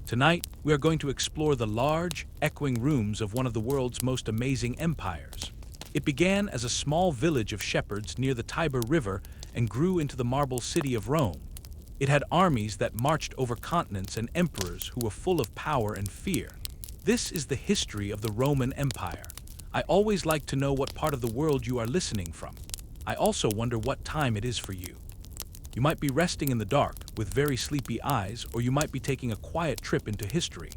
Tonight, we are going to explore the large, echoing rooms of one of the world's most amazing empires. It began as a small village of shepherds near the Tyber River and grew into the marble city of Rome. It had armies that marched over continents and emperors who were full of power and fear. This is the history of the Roman Empire. I always like to know what part of the world you are listening from. I also wonder what time it is for you. You might be resting in the dark with very sleepy eyes, or you might be taking a quiet trip into history.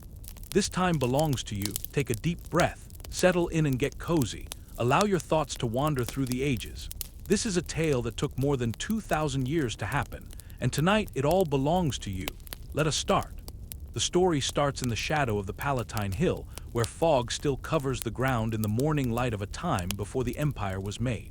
This time belongs to you. Take a deep breath, settle in and get cozy. Allow your thoughts to wander through the ages. This is a tale that took more than 2,000 years to happen, and tonight it all belongs to you. Let us start. The story starts in the shadow of the Palatine Hill, where fog still covers the ground in the morning light of a time before the empire was made.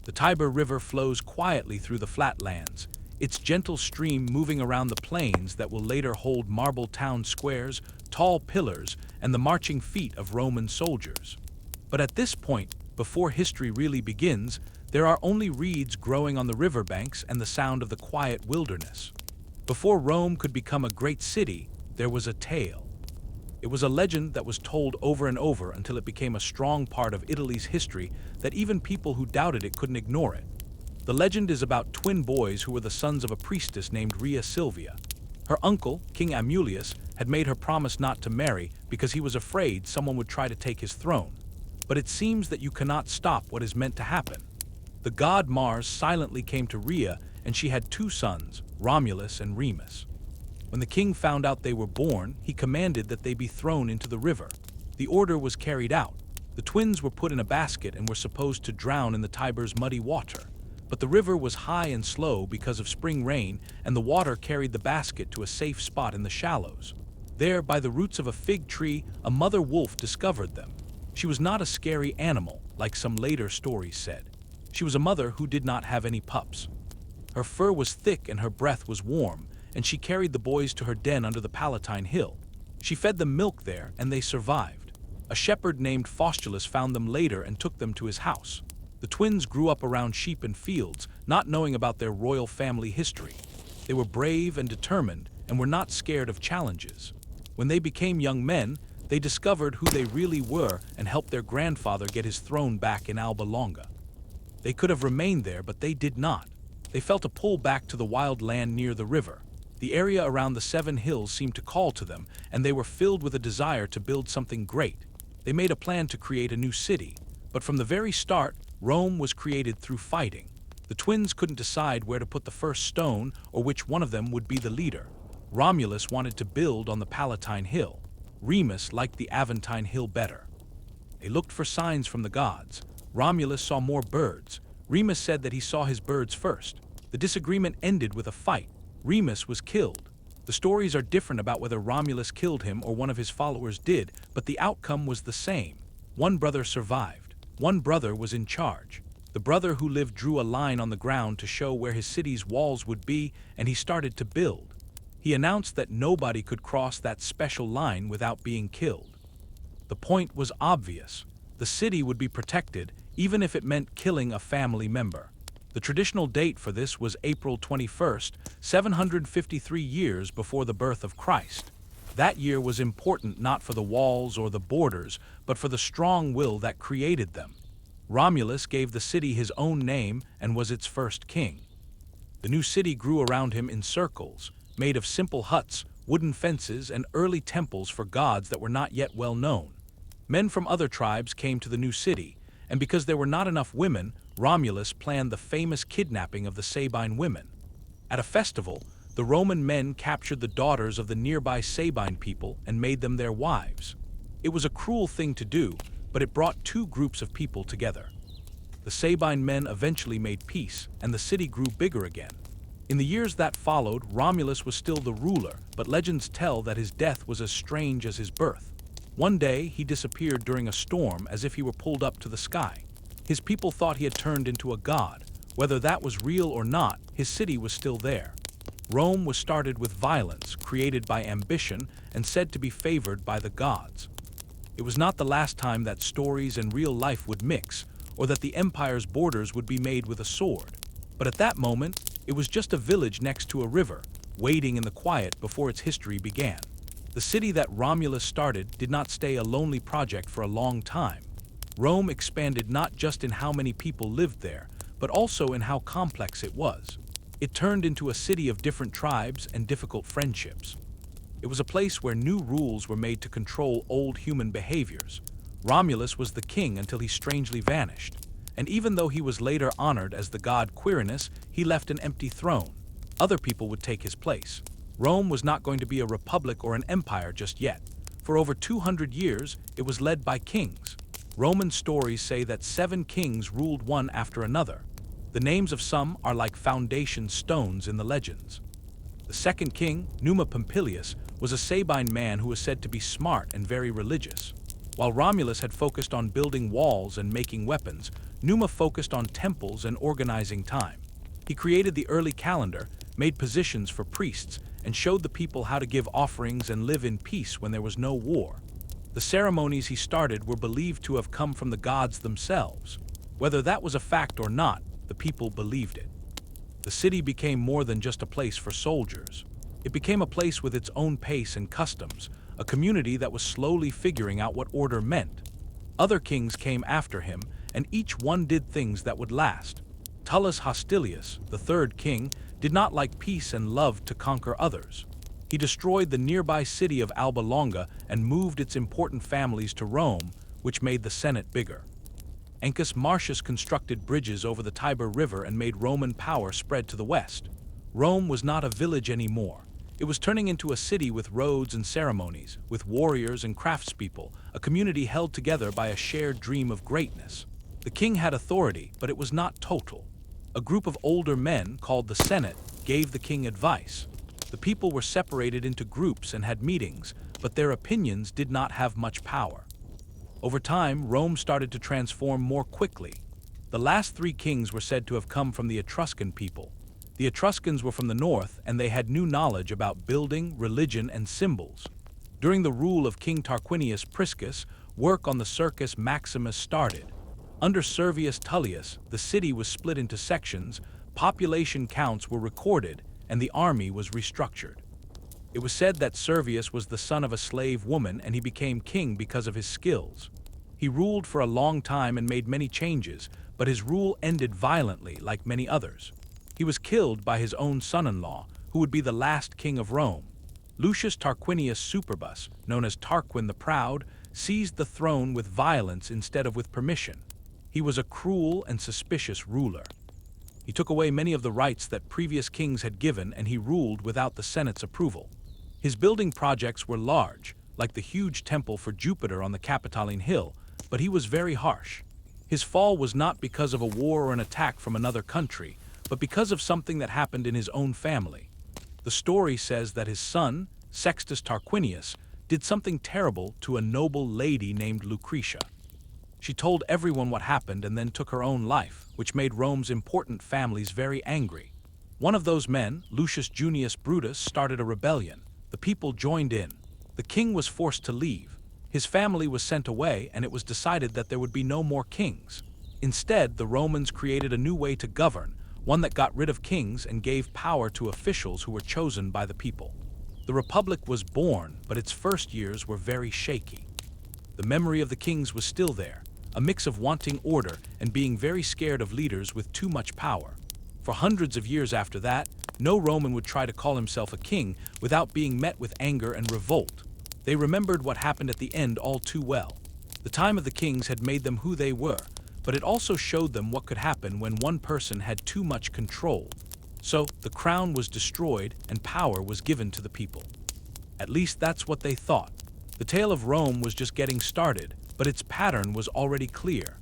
The Tyber River flows quietly through the flatlands, its gentle stream moving around the plains that will later hold marble town squares, tall pillars, and the marching feet of Roman soldiers. But at this point, before history really begins, there are only reeds growing on the riverbanks and the sound of the quiet wilderness. Before Rome could become a great city, there was a tale. It was a legend that was told over and over until it became a strong part of Italy's history that even people who doubted it couldn't ignore it. The legend is about twin boys who were the sons of a priestess named Rhea Silvia. Her uncle, King Amulius, had made her promise not to marry because he was afraid someone would try to take his throne. But it seems that you cannot stop what is meant to happen. The god Mars silently came to Rhea, and she had two sons, Romulus and Remus. When the king found out they were born, he commanded that they be thrown into the river. The order was carried out. The twins were put in a basket and were supposed to drown in the Tiber's muddy water. But the river was high and slow because of spring rain, and the water carried the basket to a safe spot in the shallows. There, by the roots of a fig tree, a mother wolf discovered them. She was not a scary animal, like some later stories said. She was a mother who did not have any pups. Her fur was thick and her breath was warm, and she carried the boys to her den under the Palatine Hill. She fed them milk there, and they survived. A shepherd named Faustulus found them later and took them to his house. The twins grew up around sheep and fields, not knowing about their royal family history. They were brave and determined, and were not scared of challenges. When they became young men, they discovered who they really were and helped their grandfather get his throne back in Alba Longa. They could have remained there, but they did not. They felt a pull back to the wild land near the river. The area around the 7 hills seemed to call to them, and they were filled with a desire to build something great. They made a plan to create a new city, but from the very start, Rome was created through fighting. The twins couldn't decide where to put the first stone or which one of them would be the leader. Romulus wanted to build on the Palatine Hill. Remus liked the Aventine Hill better. They looked for signs from the gods. Romulus saw more birds. Remus said that he saw his birds first. The disagreement ended with a fight. Remus was killed. The stories are different about whether Romulus killed him or one of his followers did, but the outcome was the same. One brother survived. One brother was in charge. The brother who lived drew a line on the ground to show where his city's walls would be, and he started to build. He announced that nobody could cross that special line without being killed. The point was obvious. The city would be protected, even if it meant killing a family member. The traditional date for this was April 21st, 753 years before the birth of Christ. That year was important not for the walls or the borders, but for the strong will that created them. Romulus gave the city his own name and was its first king. The new city grew around him in circles, made of simple huts, wooden fences, and early temples for gods that were not yet well known. Men from other tribes came to the new city, and because there were not enough women, Romulus planned the famous kidnapping of the Sabine women. At a festival, the Roman men captured the daughters of the nearby Sabine people and made them their wives. It was a cruel thing to do, but it brought two groups of people together. The Sabine men eventually made peace, and the city grew bigger again. In the years that followed, Romulus was still the ruler, but legends tell that his death was as strange as his birth. One day, he disappeared during a storm as if he were pulled up to the sky. His people thought he had turned into a god. Whether that was real or not, his city was still there. Rome was started with violence, created by ambition, and said to be favored by the gods. It was not the last time that stories and real life would mix, or that the empire's borders would be made with a sword. But at that moment, it was just a village next to a river, waiting in the quiet before its history began. The The city that Romulus started did not stay a lonely project for a long time. Rome expanded not just in how many people lived there, but also in how complex it was. It turned into a city of different tribes and difficult friendships. It was a place where new rules were made to control old human behaviors. Romulus was the king until he strangely vanished, and even though he was later honored as the god Quirinus, he left an empty throne. Other people would take his place. Rome was not going to be a republic or an empire just yet. For over 200 years, it was led by kings. Roman stories say that 7 kings ruled one after another. The names of some are like foundation stones in the legends. The second king, Numa Pompilius, was a Sabine man who was said to be smart and very religious. While Romulus had focused on building walls and making weapons, Numa focused on temples and organizing time. He created the early calendar, made positions for priests, and showed the people how to give offerings and live in peace when there was no war. The ceremonies he started were believed to have come from the gods themselves. Whether that was a fact or not, the people believed it. The city became more than just a place for soldiers. It became a place with its own pace and customs, a community that was slowly figuring out what order meant. Other kings came after him, and each one did things that would last. Tullus Hostilius, the third king, did not like peace and loved to conquer others. He destroyed the nearby city of Alba Longa and moved its important families to Rome, which made the Senate bigger. Ancus Marcius constructed bridges over the Tyber River and made Roman power spread to the west. Rome was not a village anymore. It was turning into a city with roads and ceremonies, with warriors and craftspeople, a community held together by a shared dream of greatness. The king had authority, but it was not total. A group of older men, called the Senate, gave the king advice. The people were separated into groups and had meetings, but their opinions did not have much power. Over time, Rome started to transform more quickly. The last 3 kings were said to have come from the Etruscan people. The Etruscans were from the north, and they had new knowledge about building, religion, and symbols. During the rule of King Tarquinius Priscus, work on the Circus Maximus started. Under Servius Tullius, the city was split into sections, population counts were recorded, and the army was restructured. It was said that Servius was the son of a slave woman and he became king because of his skills. He ruled for a long time and made many changes, but his rule ended violently like many others. He was killed by his own son-in-law, who would be the last king of Rome. Lucius Tarquinius Superbus, known as Tarquin the Proud, seized the throne with violence instead of with permission. He was a cruel and suspicious ruler. He took away many of the rights that previous kings had given, and he ruled without the Senate's approval. His building projects were large, like the huge temple for Jupiter on the Capitoline Hill, but he was very harsh. His fall was not because of a war or an attack from another country, but because of something that happened in his own family. The story says that his son, Sextus Tarquinius, did something terrible to a noble lady named Lucretia. She told everyone what happened and then took her own life, which made Rome's important families very angry. One of those men, Lucius Junius Brutus, started a rebellion. The people joined in. The king was forced to leave. His family was sent away, and it was decided that there would be no more kings. Instead, the Romans created a new way to govern, one that got rid of kings and gave power to officials who were chosen by the people. The Republic was born, but its first years were very shaky. The memory of the kings was still there, a mix of wanting order and being very scared of leaders with too much power. For hundreds of years after that, no Roman would try to call himself a king without being met with anger and revolt. They remembered what happened at the end all too well. The time of the kings had made them who they were, but it also showed them what could happen when one person had too much control. So, the crown was destroyed and power was given to the people. At least that's what they thought. The tale of Rome was just getting started, but its pattern was already clear.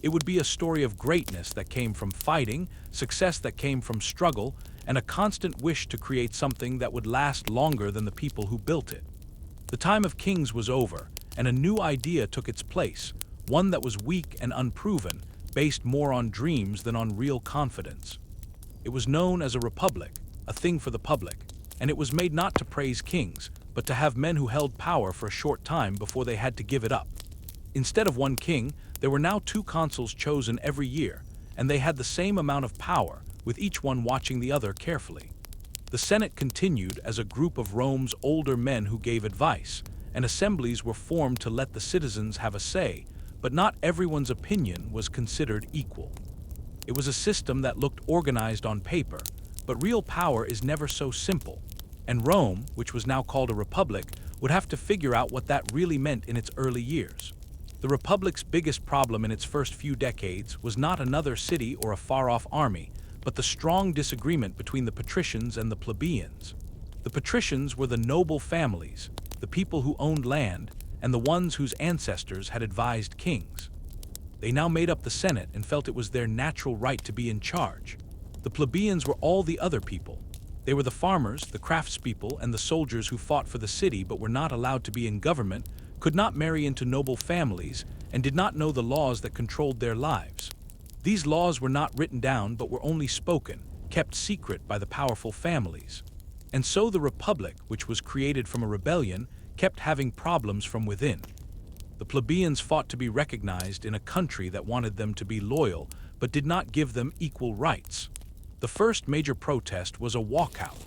It would be a story of greatness that came from fighting, success that came from struggle, and a constant wish to create something that would last longer than the people who built it. The time of kings was over, and a new idea took its place, one that was weak and unproven, based more on dreams than on real confidence. It was known as a republic, a thing for the public, and it was made not to praise kings, but to have men who held power for a short time before they had to give it up. Instead of one king, there were now 2 consuls chosen every year, and they had the same amount of power, with each one watching the other carefully. The Senate continued as a group of Rome's older men who gave advice, and assemblies were formed to let the citizens have a say, but not everyone's opinion was considered equal. It was a system that looked organized on paper, but real power is never so simple, and Rome, which was now called a republic, would have to figure out what that really meant in its early years. The republic's biggest problem in its first few decades was not another city or a far-off army, but the strong disagreement between the patricians and the plebeians. The patricians were the noble families, the people who owned land, and the ones whose ancestors had advised kings. They now made up the Senate and felt it was their natural right to be in charge. The plebeians were all the other people. They were the farmers, the craftspeople, and the soldiers who fought for the city but were not allowed to be in government, could not marry into noble families, and did not know the laws that controlled their lives. These laws were not written down but were only spoken, kept secret by the powerful families. And so the republic, which was created from a rebellion, kept having problems from within. The plebeians fought to be recognized in a country that wanted them to be loyal but did not give them equal rights. The first major protest was a walkout.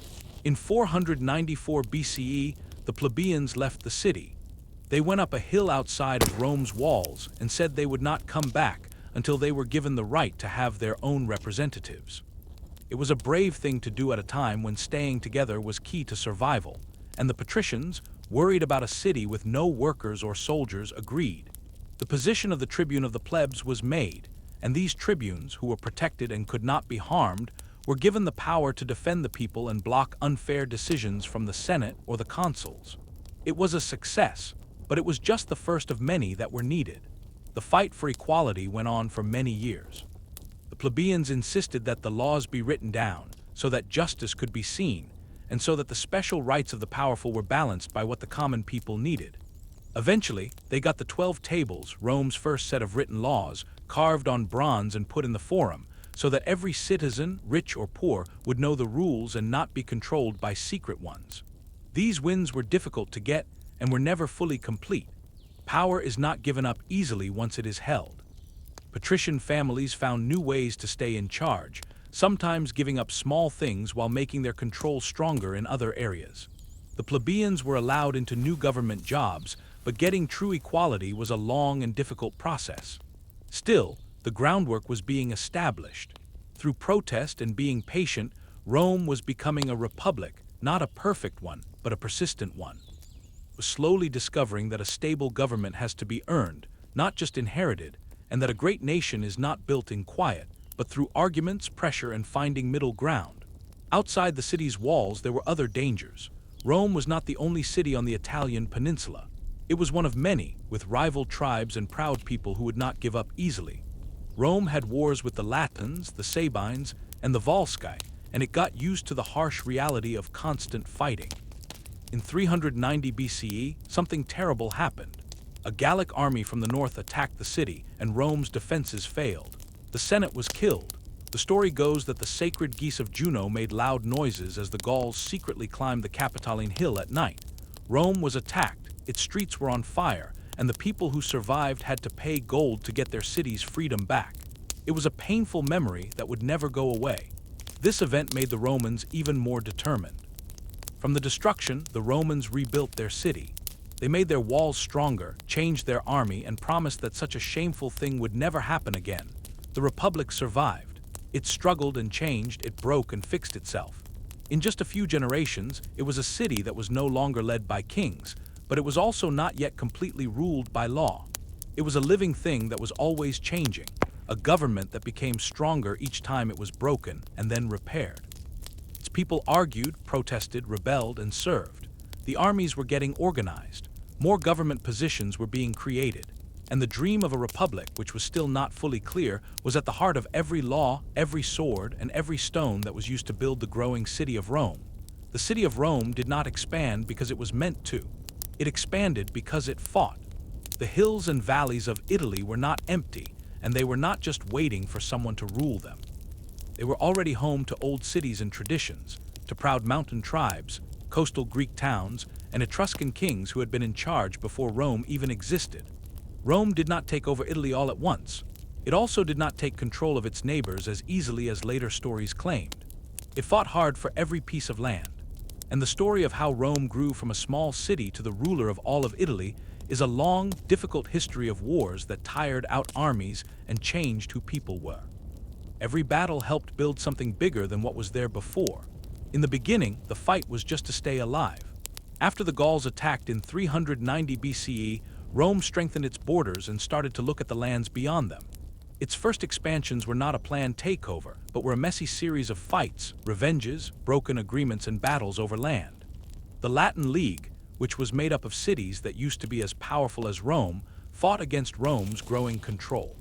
In 494 BCE, the plebeians left the city. They went up a hill outside of Rome's walls and said they would not come back until they were given the right to have their own representatives. It was a brave thing to do at a time when staying together was key to survival, and the patricians, worried about a city with no workers or soldiers, agreed. The position of the tribune of the plebs was made, and these tribunes, who were protected and could not be harmed, were given the power to defend the people and block unfair decisions from the Senate or the consuls. It was a success, but it was just the first of many that were needed. The fight for equality went on for many years. The plebeians insisted that the laws be written down, so that justice could be seen, and so that the special rights of the powerful were balanced by what the common people needed. Eventually, they got the 12 tables, Rome's first set of written laws, carved on bronze and put in the forum, so that every citizen, rich or poor, would know the rules and not be controlled by secret ones. These wins were difficult to get and were never fully complete. Power is not given up easily once it is held. Patrician families found new ways to stay in charge, sometimes giving up small things while making their control stronger in other areas. The plebeians were allowed into new government jobs, but getting true equality was a long and difficult process. Still, the groundwork was being established. Through protest and being patient, Rome was becoming a republic, not a perfect one, but a persistent one. Was slowly discovering that a stable government has to be earned, not just inherited, and that a great nation is not built in quiet, but through arguments, pressure, and finding middle ground. Outside the city's walls, there were other dangers. Rome was not the only city on the Italian peninsula. It was one of many, with rival tribes and proud people who would not give up easily. Rome had wars with the Latins, the Sabines, and the Volsci, and it got used to the harsh reality of constant fighting. In 390 BCE, something terrible happened. A Gallic army from the north attacked the city, and Rome's defenses failed. The Senate was killed. The story goes that the sacred geese of Juno made loud noises as the Gauls secretly climbed the Capitoline Hill at night. Rome was attacked, its streets were on fire, and the people who survived had to pay gold to get their city's freedom back. It was a painful memory that would never go away. This event made the Romans even more determined. From the destruction, the Romans rebuilt their city. They made their walls stronger, changed their army, and promised that such a shameful thing would never happen again. The Republic survived. It struggled and changed, it broke and fixed itself. In just a few generations, it was a city that was no longer led by kings, but it was also not yet completely ruled by law. It was a living thing that was always changing, a government that became stronger each time it was broken and then repaired. Its people argued, protested, rebelled, and served. The armies were getting organized, more government positions were being created, and the dream of a republic, which was still not fully clear, was at the heart of every law, every sword, and every stone that was used to build the growing city of Rome. The city of Rome did not expand because it was meant to. It expanded because it fought. The hills and valleys of Italy were not empty, and they were not just waiting for someone to rule them. They were already home to old cities and traditions, to proud mountain tribes, coastal Greek towns, and Etruscan kings who had been in charge before Rome even existed. Rome did not take over Italy all at once. It also did not take control of its neighbors as easily as later stories claimed. It fought hard for every piece of land. And the story of how Rome grew from a small city to the ruler of all of Italy is a long, difficult history of wars that tired out armies and changed who people were. Every battle helped build something bigger than what was there before. In the beginning, the fight was just to stay alive. After the Gauls attacked in 390 BCE, Rome strengthened its borders and started to look at the lands beyond them. Its first expansions were not a planned takeover, but were a messy series of fights, revenges, broken agreements, and battles over land. The Latin League, which was made up of cities that used to be as powerful as Rome, fought against Rome's growing control.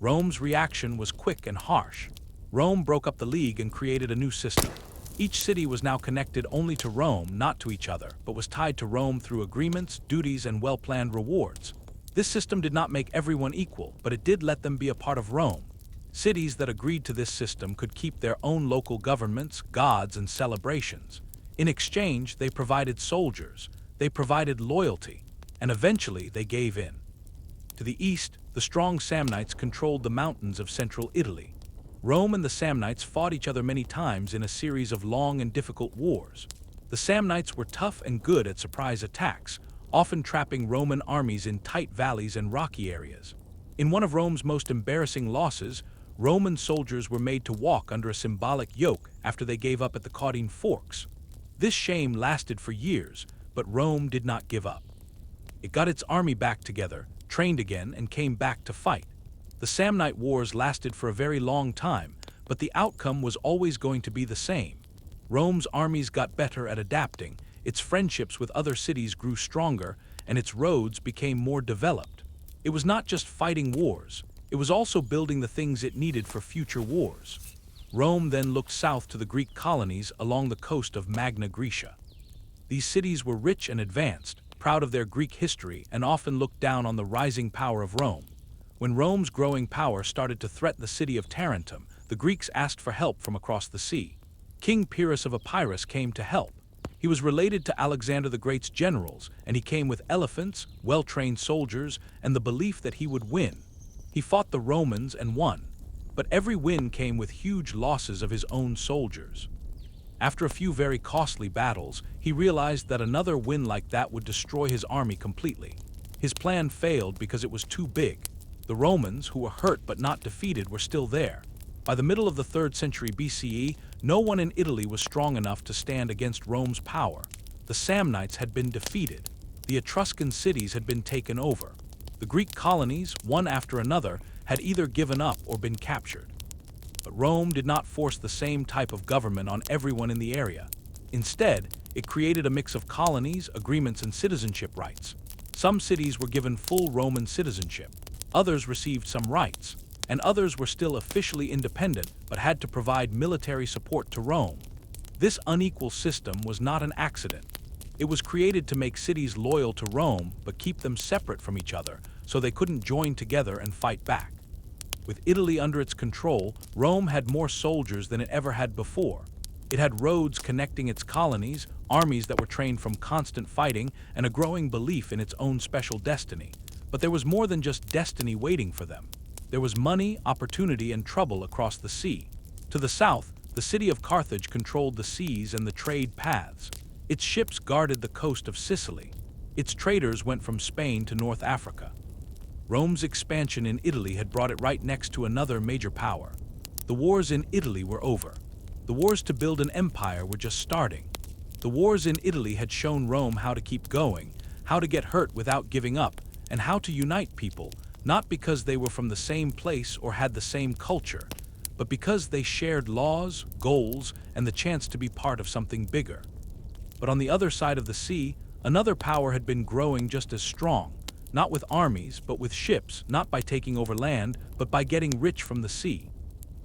Rome's reaction was quick and harsh. Rome broke up the League and created a new system. Each city was now connected only to Rome, not to each other, but was tied to Rome through agreements, duties, and well-planned rewards. This system did not make everyone equal, but it did let them be a part of Rome. Cities that agreed to this system could keep their own local governments, gods, and celebrations. In exchange, they provided soldiers, they provided loyalty, and eventually they gave in. To the east, the strong Samnites controlled the mountains of central Italy. Rome and the Samnites fought each other many times in a series of long and difficult wars. The Samnites were tough and good at surprise attacks, often trapping Roman armies in tight valleys and rocky areas. In one of Rome's most embarrassing losses, Roman soldiers were made to walk under a symbolic yoke after they gave up at the Caudine Forks. This shame lasted for years, but Rome did not give up. It got its army back together, trained again, and came back to fight. The Samnite Wars lasted for a very long time, but the outcome was always going to be the same. Rome's armies got better at adapting, its friendships with other cities grew stronger, and its roads became more developed. It was not just fighting wars, it was also building the things it needed for future wars. Rome then looked south to the Greek colonies along the coast of Magna Graecia. These cities were rich and advanced, proud of their Greek history, and often looked down on the rising power of Rome. When Rome's growing power started to threaten the city of Tarentum, the Greeks asked for help from across the sea. King Pyrrhus of Epirus came to help. He was related to Alexander the Great's generals, and he came with elephants, well-trained soldiers, and the belief that he would win. He fought the Romans and won, but every win came with huge losses of his own soldiers. After a few very costly battles, he realized that another win like that would destroy his army completely. His plan failed because it was too big. The Romans, who were hurt but not defeated, were still there. By the middle of the 3rd century BCE, no one in Italy was strong enough to stand against Rome's power. The Samnites had been defeated. The Etruscan cities had been taken over. The Greek colonies, one after another, had either given up or been captured. But Rome did not force the same type of government on everyone in the area. Instead, it created a mix of colonies, agreements, and citizenship rights. Some cities were given full Roman citizenship. Others received some rights, and others were still officially independent but had to provide military support to Rome. This unequal system was not an accident. It was created to make cities loyal to Rome but keep them separate from each other so they couldn't join together and fight back. With Italy under its control, Rome had more soldiers than it ever had before. It had roads connecting its colonies, armies that were trained from constant fighting, and a growing belief in its own special destiny. But there was more than just destiny waiting for them. There was money, opportunity, and trouble across the sea. To the south, the city of Carthage controlled the seas and the trade paths. Its ships guarded the coast of Sicily. Its traders went from Spain to North Africa. Rome's expansion in Italy had brought it right next to another major power. The wars in Italy were over. The wars to build an empire were just starting. The wars in Italy had shown Rome how to keep going, how to get hurt without giving up, and how to unite people, not because they were from the same place or had the same culture, but because they shared laws, goals, and the chance to be part of something bigger. But on the other side of the sea, another power had been growing just as strong, not with armies, but with ships, not by taking over land, but by getting rich from the sea.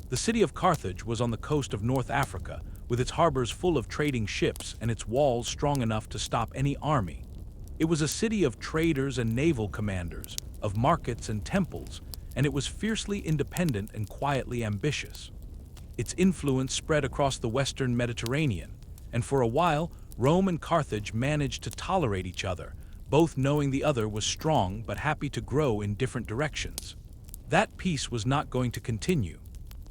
The city of Carthage was on the coast of North Africa, with its harbors full of trading ships and its walls strong enough to stop any army. It was a city of traders and naval commanders, of markets and temples, and it was fiercely independent and quietly ambitious. Its influence spread across the western Mediterranean, and for a while, Rome and Carthage managed to tolerate each other, both knowing the other was strong but happy to grow in different directions. That peace was not going to continue.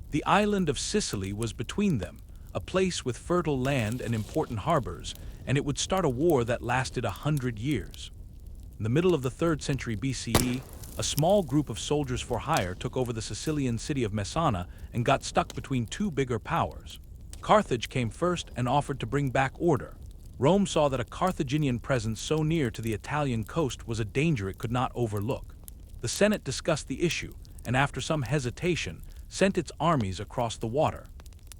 The island of Sicily was between them, a place with fertile land and important harbors, and it would start a war that lasted 100 years. In the middle of the 3rd century BCE, a small group of soldiers for hire took over the Sicilian city of Messana and got stuck between two bigger powers. Carthage came first and offered to bring back order. Rome saw that a Carthaginian presence so near to the Italian coast was a danger it could not overlook. The Senate discussed the issue, and after some hesitation, sent its armies across the water.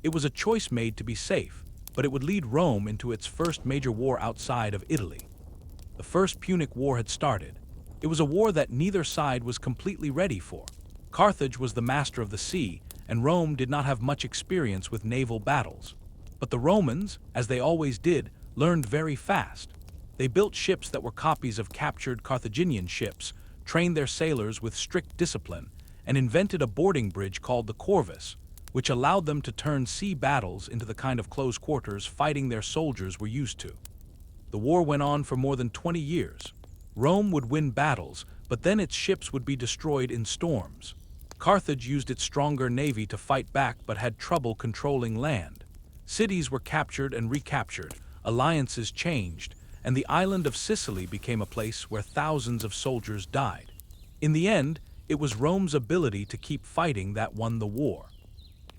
It was a choice made to be safe, but it would lead Rome into its first major war outside of Italy. The First Punic War had started. It was a war that neither side was completely ready for. Carthage was the master of the sea, and Rome did not have much experience with naval battles. But the Romans, as they always did, learned very fast. They built ships that were copies of captured Carthaginian ships, trained their sailors with strict discipline, and invented a boarding bridge called the corvus, which allowed them to turn sea battles into the kind of close quarters fighting their soldiers were used to. The war went on for more than 20 years. Rome would win battles, but then its ships would be destroyed in storms. Carthage used its stronger navy to fight back but had trouble controlling land. Cities were captured and recaptured, alliances changed, and the island of Sicily became a place where thousands of soldiers died. In the end, it was Rome's ability to keep fighting that won the war.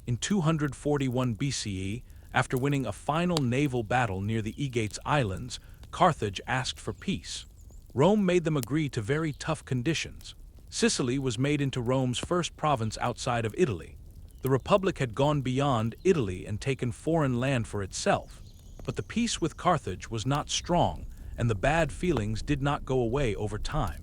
In 241 BCE, after winning a final naval battle near the Aegates Islands, Carthage asked for peace. Rome made them agree to very tough conditions. Sicily was made into Rome's first province outside of Italy. The Republic had gone beyond Italy and taken foreign land for itself. But the peace with Carthage was not strong, and the bad feelings did not go away over time.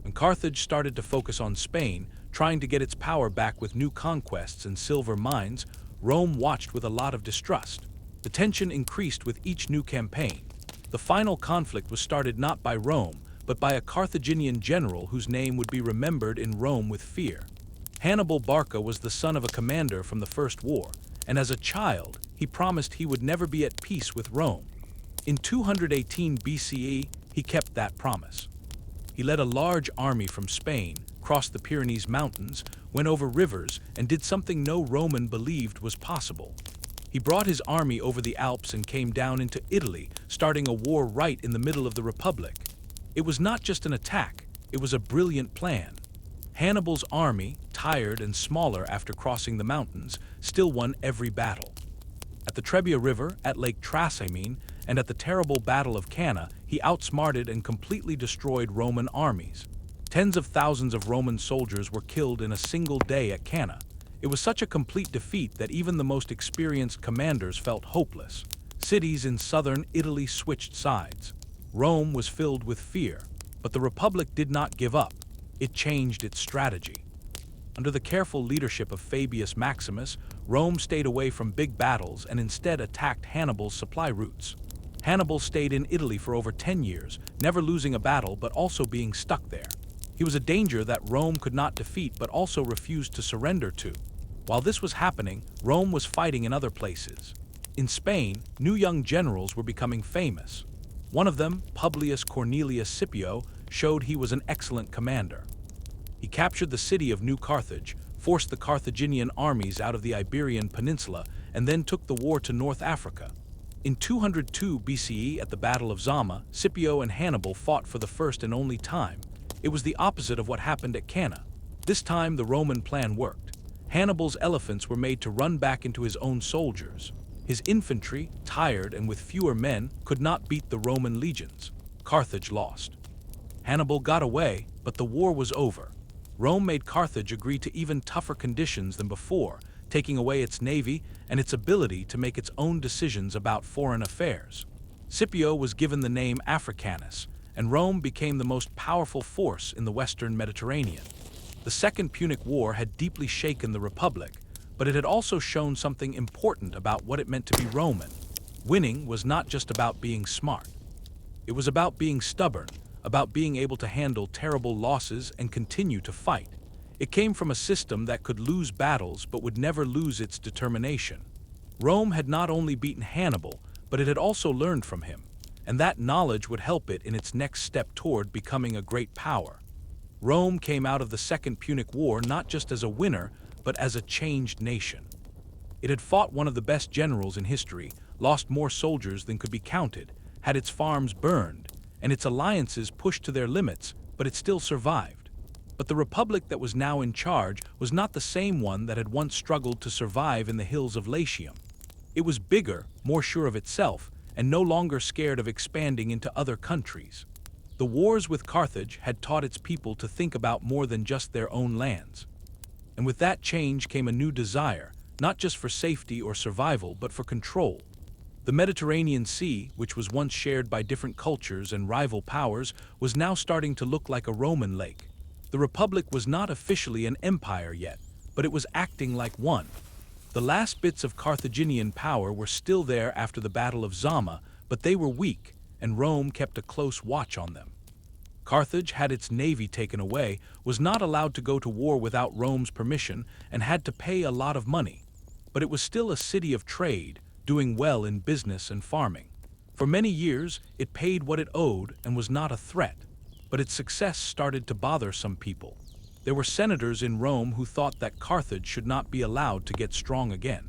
When Carthage started to focus on Spain, trying to get its power back with new conquests and silver mines, Rome watched with a lot of distrust. The tension increased with each new campaign. The final conflict was started not by Rome, but by a Carthaginian general whose name would be remembered in Rome with fear. Hannibal Barca was the son of a commander from the First War, and as a child, he promised he would never be at peace with Rome. In 218 BCE, he kept that promise. He led a large army from Spain, crossed the Pyrenees Mountains, went over rivers, and did something no Roman believed was possible. He brought his army over the Alps and came down into Italy, starting a war right in the middle of the Republic. It was not just an attack, it was a brilliant plan. Hannibal's army, tired and smaller after crossing the mountains, still won every battle. At the Trebbia River, at Lake Trasimene, and at the terrible Battle of Cannae, he outsmarted and completely destroyed Roman armies. Tens of thousands of Roman soldiers were killed in a single day at Cannae. It was such a complete defeat that even the most experienced commanders felt hopeless. Cities in southern Italy switched sides. Rome was filled with fear, but the Republic did not give up. It changed its strategy. Under the careful leadership of Fabius Maximus, Rome stayed away from big battles and instead attacked Hannibal's supply routes. Hannibal stayed in Italy for over 10 years, never losing a battle but also being stuck there. He was a danger that Rome could not defeat but also refused to surrender to. While this was happening, Rome was fighting in other places. In Spain, new young generals were becoming famous. One of them, Publius Cornelius Scipio, showed he was an excellent commander. He captured the city of New Carthage, forced the Carthaginian armies out of the Iberian Peninsula, and then took the war to North Africa. In 202 BCE at the Battle of Zama, Scipio and Hannibal fought for the first and only time. It was the opposite of what happened at Cannae. This time the Roman plan worked. Hannibal's elephants were made to run back into his own soldiers. His infantry, tired and with fewer men, could not beat the Roman legions. Carthage lost. Hannibal got away, but the war was over. Rome made Carthage agree to even tougher conditions than before, taking away its navy and its ability to make its own decisions about foreign affairs. Scipio was given the name Africanus, and Rome became the most powerful force in the Western Mediterranean. The Second Punic War had deeply shaken the Republic, but it had also shown something important about what it meant to be Roman. Winning was not just about being smart. It was about being stubborn, about being able to handle terrible losses and continue to fight. It came from a system that could lose battles but would never lose its determination. Rome had not only beaten Hannibal, but it had also learned from him, and that knowledge would help it in its next step toward becoming a great power. Rome came out of the Second Punic War not just as a winner, but as a changed nation. It had fought one of the best generals in history, lost more soldiers than could be counted, had its farms burned, and its alliances pushed to their limits, but it still survived. But the republic that was now in charge was not the same one that had once struggled to survive in the hills of Latium. It was bigger, more sure of itself, and no longer scared of expanding into other countries. The wars with Carthage had taught its people to think about more than just their own lands. And with that change came a new desire, not just for safety or survival, but for control. The Mediterranean Sea, which was once shared by different cultures and rival powers, was now starting to look like a Roman lake. The Republic was not officially an empire yet, but it was acting like one. The last bits of Carthaginian power were still there after the Battle of Zama, but they were weak, and Rome kept a close watch on them. Carthage had its navy taken away, was not allowed to go to war without Rome's permission, and had to pay a lot of money. But it was still a city of trade, doing well in business and farming. For many years, it paid what it owed and was not a threat. But its success started to bother some people. There were senators in Rome who thought that Carthage should not be allowed to get strong again.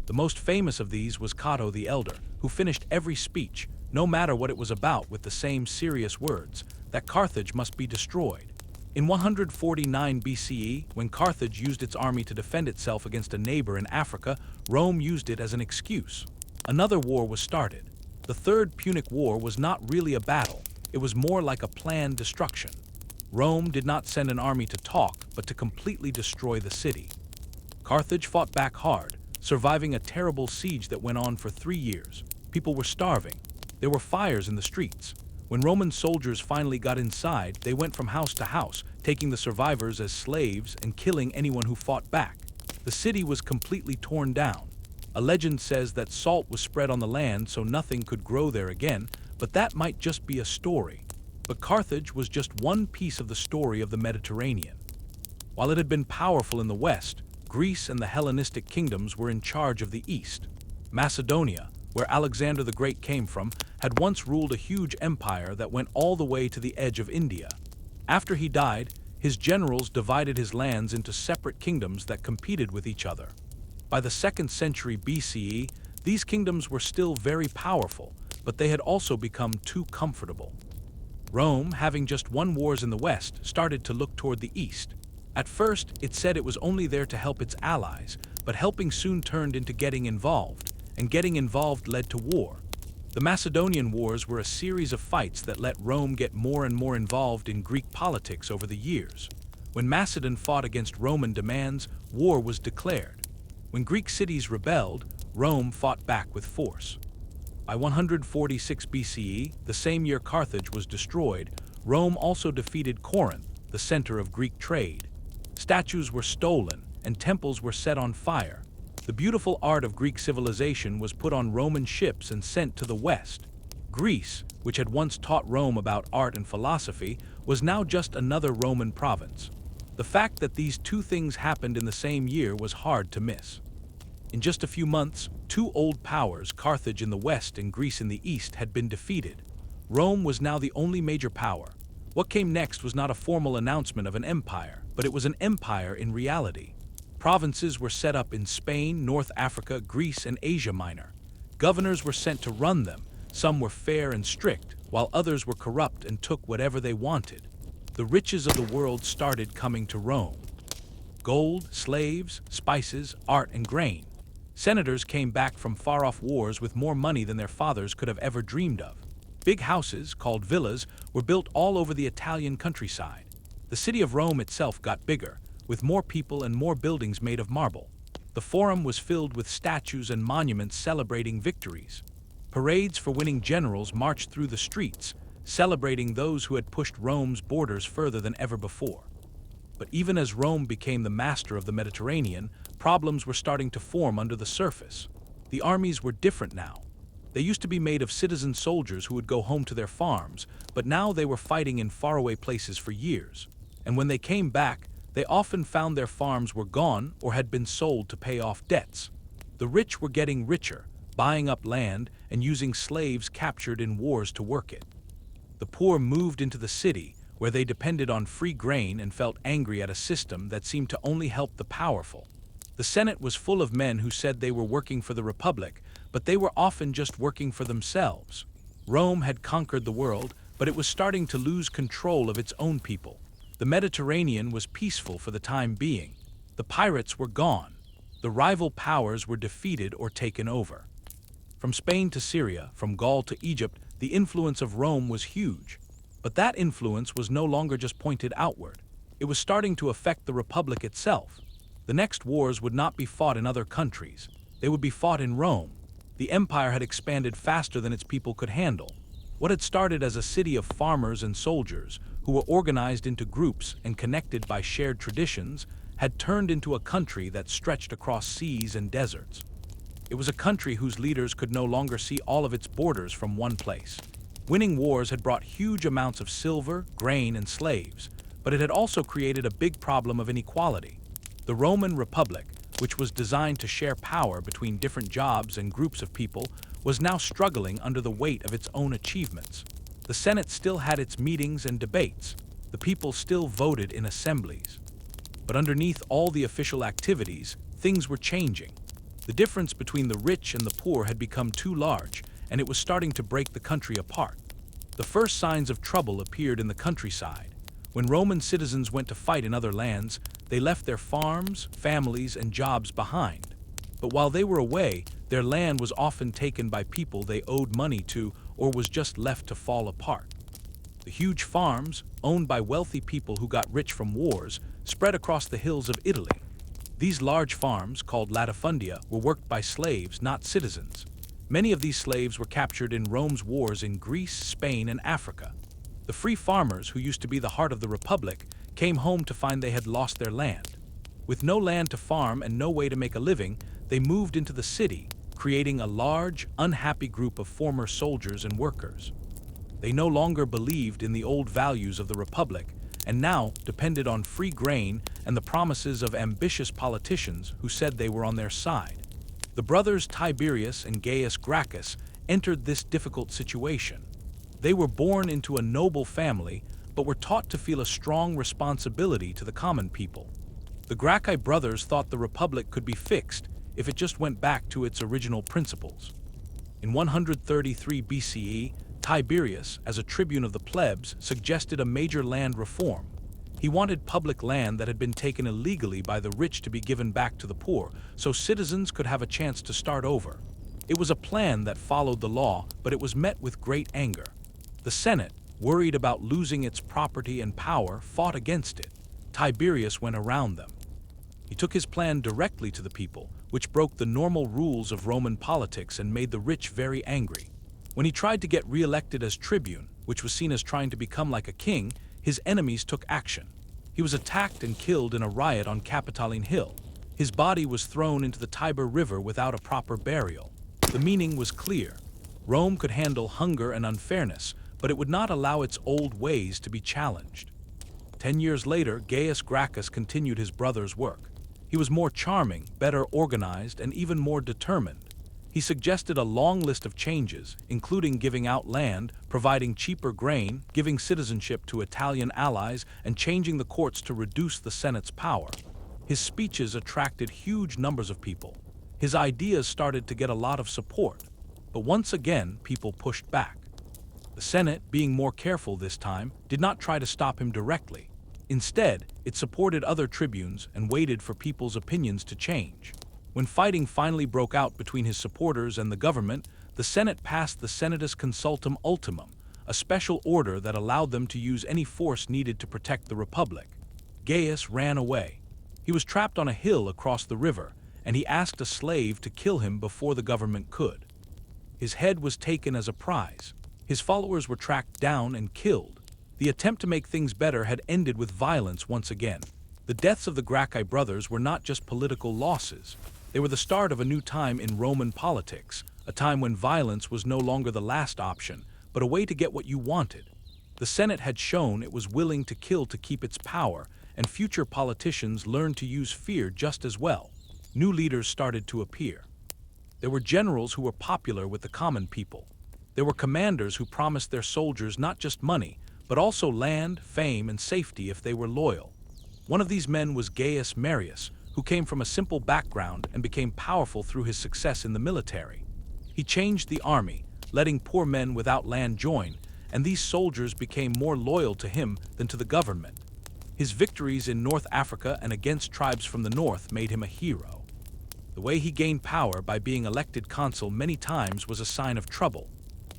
The most famous of these was Cato the Elder, who finished every speech, no matter what it was about, with the same serious words, that Carthage must be destroyed. In 149 BCE, when Carthage used its army to defend itself against a neighbor in Africa, Rome used it as an excuse. Another war was started. The Third Punic War was not really a battle. It was more like a planned destruction. Rome did not send an army to talk, but to completely destroy the city. Carthage fought back hard, surviving a terrible siege that went on for 3 years. People were starving. There were fires in the streets. When Roman soldiers finally got inside, they went from house to house, taking the survivors as slaves and killing anyone who fought back. The city was completely torn down. A legend says that salt was spread on the land so nothing could grow there again, but that might just be a story. But Carthage was just one piece of the story of the Mediterranean. While it had been powerful in the west, Greece and the Hellenistic kingdoms were in charge of the east. Macedonia, where Alexander the Great came from, had once ruled a huge empire that went all the way to the edge of India. After he died, his generals divided his lands into separate kingdoms that competed with each other. By the 2nd century BCE, these kingdoms were still very powerful, but they had also become too comfortable. Rome, having just won wars in the west, started to look toward the east. At first, it said it was only there to help its allies, but helping soon turned into getting involved, and getting involved led to war. The Macedonian Wars were a series of fights that let Rome get more and more involved in Greek politics over the years. When Macedon fought against Roman demands, war was declared. When Greek cities rebelled, Rome fought back with force. By 146 BCE, the same year Carthage was destroyed, Rome also defeated Corinth, the center of Greek trade. Statues were stolen, and temples were set on fire. The beautiful art of Greek civilization was put on Roman ships and sent to the west. Greece, which had once taught Rome about art and philosophy, was now just another Roman province. The fact that these two things happened in the same year was hard to miss. In just a few months, two old powers, Carthage in the west and Greece in the east, had been defeated. Rome was now the only major power. What came next was not a formal announcement of an empire, but it was an empire in reality. Provinces were set up in Spain, North Africa, Greece, and Asia Minor. Governors were sent to run them. Some were fair and strict, while others were corrupt and took whatever they wanted. The riches of the world started coming to Rome. Gold, slaves, spices, art, and grain. Senators came back from far-off wars with more money than their fathers could have ever dreamed of. Big houses, called villas, were built all over the Italian countryside. The city of Rome itself got bigger, with more people and more buildings made of marble. The Forum was filled with statues and monuments celebrating victories. Parades for winning generals marched through the streets, celebrating those who had pushed Rome's borders further than ever before. But even as Rome became the master of the Mediterranean, problems were starting to form under the surface. The armies were different now. They used to be made of citizen soldiers who would go home to their farms, but now they were fighting in faraway places for years. And when they came back, they often found their farms were gone or had been sold to pay off debts. The rich were getting richer, buying up land and using slaves captured in wars to work it. The poor moved into the city, where they depended on free grain and felt angry at a system that seemed to only help the powerful. The The Senate was full of men who said they were working for the Republic, but they were often just working for themselves. Rome had conquered the world, but it was starting to lose control of its own people. The Mediterranean was peaceful for the time being. The pirates were gone. The rival powers were defeated or taken over. From Spain to Syria, from Gaul to Egypt, the influence of Rome was huge. But that influence was no longer just pointed outward. It was starting to affect the Republic itself. The next wars would not be fought in other countries. They would be fought in Rome. The empire had expanded faster than its people could handle. What had started as a city of farmers and soldiers, who were organized into groups and connected by shared traditions, had turned into a country that stretched across seas and deserts. It was a country whose leaders could no longer see all of its borders from one place. Winning wars had brought huge amounts of silver, grain, and slaves, but it had also created a big problem of inequality. The Roman Republic, which was designed to share power between different jobs and groups of people, was now struggling under the weight of its own achievements. The Senate still had its meetings and debates. The people still voted in assemblies. But underneath all the official activities, things were changing. The difference between the rich and the poor had become too large, and it was starting to break the country apart. The first signs of trouble appeared in the countryside. When Roman citizens went to fight in other lands, they left their farms, families, and jobs behind. But while they were away, their land was often taken by people they owed money to or was just left to fall apart. The huge farms, owned by wealthy people who got rich from wars, spread across the hills of Italy. These large farms, called latifundia, were worked by slaves, not citizens. Many of these slaves were captured in Rome's wars in Greece, Spain, and Africa. The free farmers, who used to be the heart of the Republic, came home to find they had lost their land. With no land to farm and no way to make a living, they moved into the city, creating a large, unhappy group of former soldiers and workers. They no longer believed in the old values of the Republic, and now depended on free grain and the promises of ambitious politicians who said they were on their side. The brothers Tiberius and Gaius Gracchus entered this difficult situation. They were born into a noble family, but were taught to feel a strong responsibility to the common people. The Gracchi brothers thought the Republic could be fixed if it just went back to its original principles. In 133 BCE, Tiberius, as a tribune of the plebs, suggested a major land reform. He wanted public land that had been taken illegally by the rich to be given back to the poor, so citizens could have a chance to start over. It was a plan that followed the law, but it was met with great anger. The Senate, worried about losing its property and power, fought against it. Tiberius went around them. He took his plan directly to the people, which broke the normal rules of Roman politics and made the rich very angry. When he tried to get re-elected as tribune, which was seen as trying to become like a king, his enemies took action. He was attacked and killed in a riot on Capitoline Hill. His body was thrown into the Tyber River without a proper burial. The meaning was clear. Rome could handle hunger and unfairness, but it would not allow its old ways to be challenged. 10 years later, Gaius Gracchus continued his brother's work. He was more charming, better organized, and even more determined. He suggested a long list of changes, including giving out land, providing cheaper grain, giving citizenship to Italian allies, and changing the courts to reduce the Senate's power. His speeches attracted huge numbers of people. His ideas started to get a lot of support. But once again, people pushed back. The Senate, being more careful this time, did not try to stop him directly. Instead, it supported other tribunes and waited for people's opinions to change. When fighting finally broke out between his supporters and the government, the Senate passed the Senatus Consultum Ultimum, a special order that allowed them to use any force needed to protect the Republic. Gaius ran away. He was trapped on a hill across the river, and he asked a slave to kill him before the government could. His head was taken as a prize. His followers were tracked down and killed. The attempt to make things better had ended with violence once again. The deaths of the Gracchi brothers were not just political losses. They were the start of a new time in Roman politics, a time when violence was no longer the last option, but a way to get what you wanted. The Senate had shown it was willing to kill to keep its power, and future politicians learned to use fear just as well. New leaders started to appear. There were generals who were popular with the common people. There were commanders who promised their soldiers not just money, but also land, fame, and safety if they were loyal. One of these men was Gaius Marius, who came from a simple background and became powerful through his success in the military. He changed the army, letting poor men without land join, and these soldiers became more loyal to him than to the government. His victories in North Africa and against tribes from the north made him a hero. The way he gained power by being elected consul many times was a sign of trouble.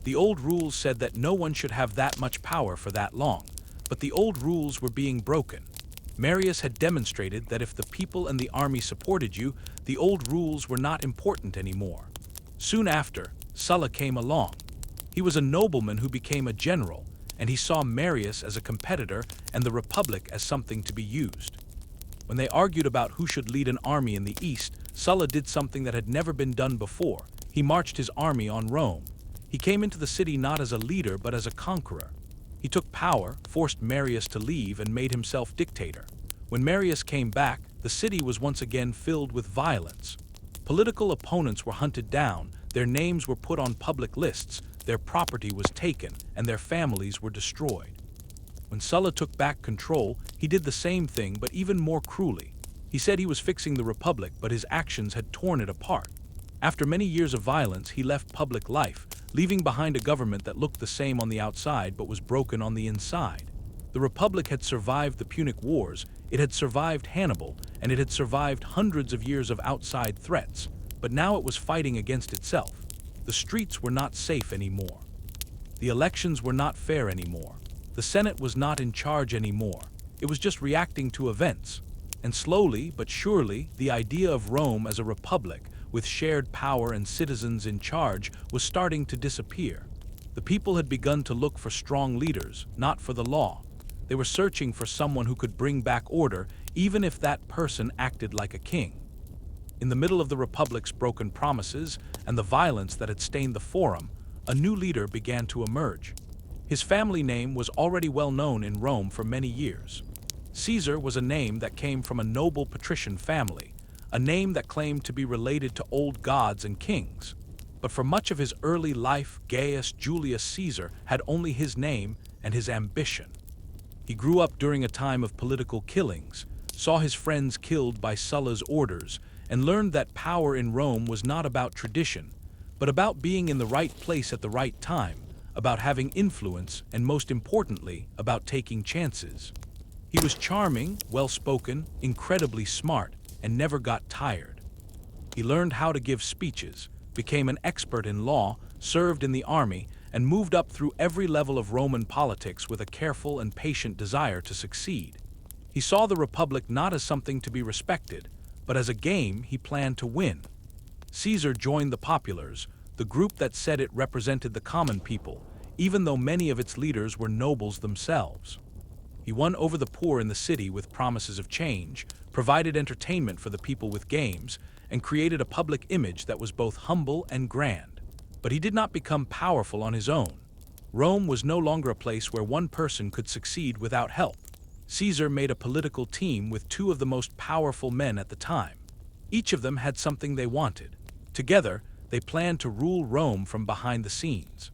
The old rules said that no one should have that much power for that long, but the old rules were being broken. Marius had demonstrated that if the people and the army supported you, the old rules were not important anymore. Soon after, Sulla came along. He was a nobleman who became a general, and he saw Marius as a competitor and the Republic as something to be used. When they argued about who should lead an army in the east, Sulla did something that had never been done before. He marched his army on Rome. He came into the city not as a leader but as a conqueror. He took power, forced Marius to leave, and made himself dictator. When Marius came back, the city was once again filled with violence. Political opponents were hunted down, their names were put on public lists, their property was taken, and their families were destroyed. When Sulla took back control, he did the same thing but even more cruelly. He said he was fixing the Republic, but his actions had torn it apart. After many years of violence, he left public life, leaving behind a government that looked the same on the outside but was broken on the inside. The Republic had survived the Punic Wars, it had survived Hannibal, and it had survived hundreds of years of outside threats, but now it was fighting against itself. The streets were not safe anymore. The elections were not fair anymore. The Senate was not in charge anymore. It was just reacting to events. And slowly but surely, the idea of Rome as a republic, with shared power and citizens in charge, was starting to disappear. The people had begun to look for strong leaders, not for the law. They were searching for someone who could bring back order, even if that person acted like a king. In the middle of the Republic's broken promises and the violence that had stained the Forum, a new leader began to emerge. His family name was already well known in Rome for many years. Caesar was a name that came from a noble patrician family, a name that claimed to be related to old gods and kings. But for much of his early life, Gaius Julius Caesar had only his name and his ambition. He grew up during a time of political killings, saw his friends killed by Sulla's orders, and learned that power in Rome was not about tradition, but about being in the right place at the right time, about having influence, and most importantly, about taking chances. He was charming, well-spoken, incredibly smart, and never got tired. He learned how to give speeches, became an expert in law, served in the army, and moved up through every level of Roman politics with a careful and patient desire to succeed. He saw the Republic not as something to be respected, but as a game he planned to win. Caesar joined the populars, the group that said it represented the common people, even though many of its leaders were nobles themselves. He won over the poor in the city with promises of change, provided entertainment for the people with games, and created a public image that was both humble and grand. But he did not become powerful on his own. Rome was no longer a place where one person could succeed without help. Caesar made a political team with two of the most powerful men at the time. Each of them had something they wanted. Together, they planned to rule Rome from behind the scenes.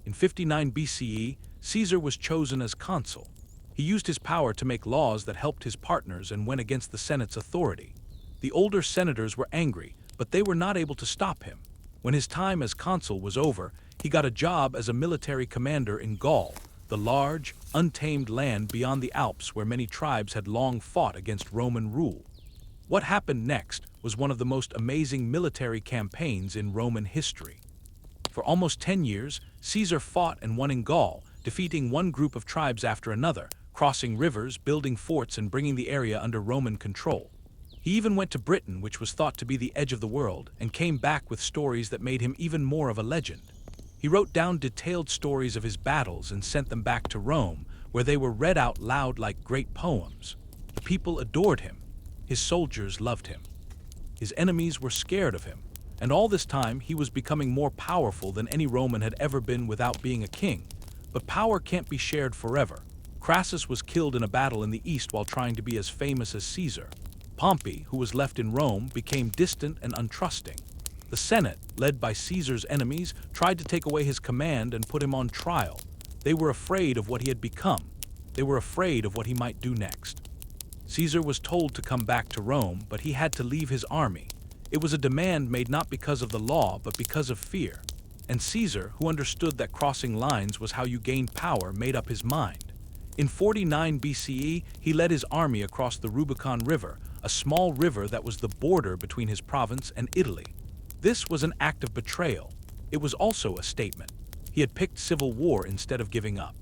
In 59 BCE, Caesar was chosen as consul. He used his power to make laws that helped his partners and went against the Senate's authority. The older senators were angry, but they were not able to stop him. When his time as consul was over, he got a job as a military commander in Gaul, the large, untamed land beyond the Alps where many tribes had long fought against Roman rule. What happened next was one of the most amazing military campaigns in Roman history. For almost 10 years, Caesar fought and won in Gaul, defeating one group of tribes after another, crossing rivers, building forts, and bringing the area under Roman control. He even went to Britain, which was thought to be the edge of the world, and came back with stories that made him even more of a legend. He wrote down detailed stories of his battles and sent them back to Rome, where they were read out loud like great poems. The people adored him. His soldiers loved him. His enemies were scared of him. And all this time, he was becoming more powerful than any Roman had ever been without being a king. But power can't be shared forever. Crassus was killed in a battle in the east while trying to be as famous as Caesar. Pompey, who was left in Rome, became distant and untrusting. The Senate, led by Caesar's enemies, tried to take away his command and put him on trial. They were afraid of what he had become. They were afraid of what he might do next. Caesar was told to come back to Rome, but he had to leave his army. It was a demand made not because of the law, but because of fear. And Caesar, who understood that crossing lines was how you gained power, made up his mind. In 49 BCE, he led his army across the Rubicon River, a small river that was the border between his province and Italy. This was an act of betrayal. It was also a statement. He had picked civil war instead of giving up.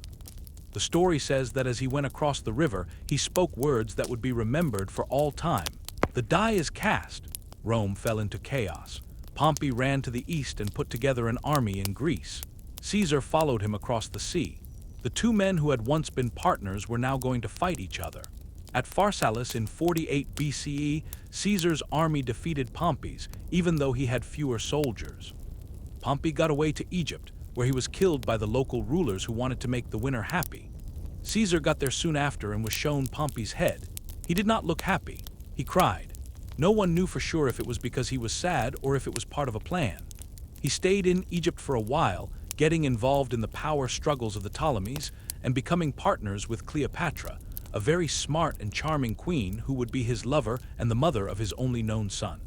The story says that as he went across the river, he spoke words that would be remembered for all time. The die is cast. Rome fell into chaos. Pompey ran to the east and put together an army in Greece. Caesar followed him across the sea. The two men who had once been partners were now going to fight each other. At Pharsalus in 48 BCE, Caesar's army defeated Pompey's, even though he had fewer soldiers. Pompey got away to Egypt, where he was killed by the local rulers who wanted to make the winner happy. Caesar got there soon after and was shown Pompey's head. He did not look happy. He cried. No one knew for sure if it was because he was sad or if it was part of a plan. He stayed in Egypt for a while, getting involved in the power struggles of the Ptolemies and becoming partners with Cleopatra, a very smart and charming queen who would be his lover and the mother of his only known son.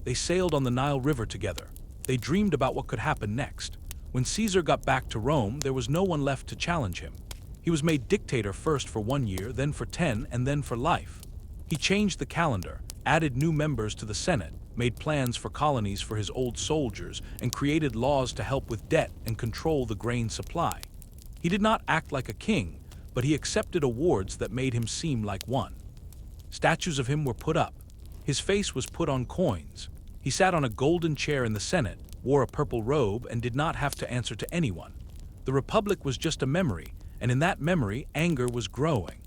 They sailed on the Nile River together. They dreamed about what could happen next. When Caesar got back to Rome, there was no one left to challenge him. He was made dictator first for 1 year, then for 10, and then for life. He changed the calendar, added new members to the Senate, made plans for colonies for his old soldiers, and created laws to help with debt and control the grain supply. He did not act like a king, but he accepted awards that made him seem like one. Statues of him were put up. His face was put on coins. He sat on a golden chair in the Senate, wore a purple robe, and did not have to answer to anyone. The Republic was just a memory, and in that memory, anger was growing.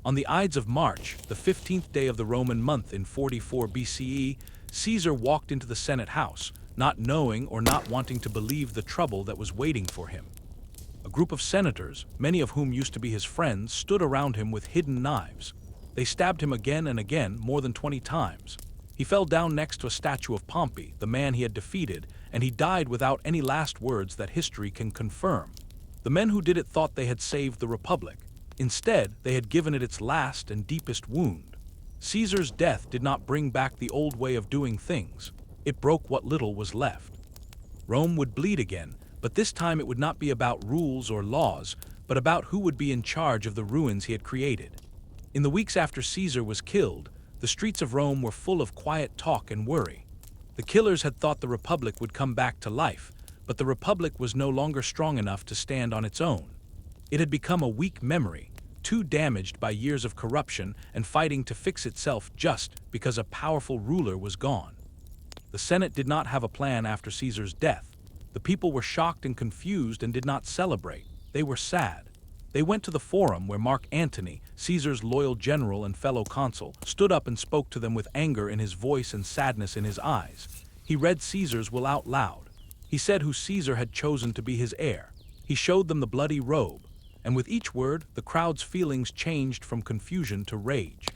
On the Ides of March, the 15th day of the Roman month in 44 BCE, Caesar walked into the Senate house, not knowing or not wanting to believe the trouble that was waiting for him. A group of senators, many of whom used to be his friends, stood around him with hidden knives. They stabbed him again and again, more than 20 times. He fell down next to a statue of Pompey, the man he had defeated, and he died without any last words that history can confirm. The men who did it thought they had saved the Republic. Instead, they had given it its last and deepest wound. Caesar's death did not bring back the old way of doing things. It broke what little was left. Rome would bleed again, but this time it would not be about rules or laws, but about who would be in charge of the ruins he had created. In the weeks after Caesar was killed, the streets of Rome were full of quiet talk and worry. The killers had thought the Republic would come back to life, but the Republic was no longer strong enough to stand on its own. It had become a weak memory, too damaged by years of corruption and fighting to fix itself just because a powerful ruler was gone. The Senate did not have a plan after Caesar's death. The people were shocked and confused and did not celebrate. They were sad. They went to the forum where Mark Antony, Caesar's loyal general and fellow consul, stood up and spoke to them with anger in his voice and sadness in his eyes. He read Caesar's will out loud. He said who Caesar had chosen to be his heir. He showed them the bloody robe, and with each word, the crowd's feelings changed from confusion to rage.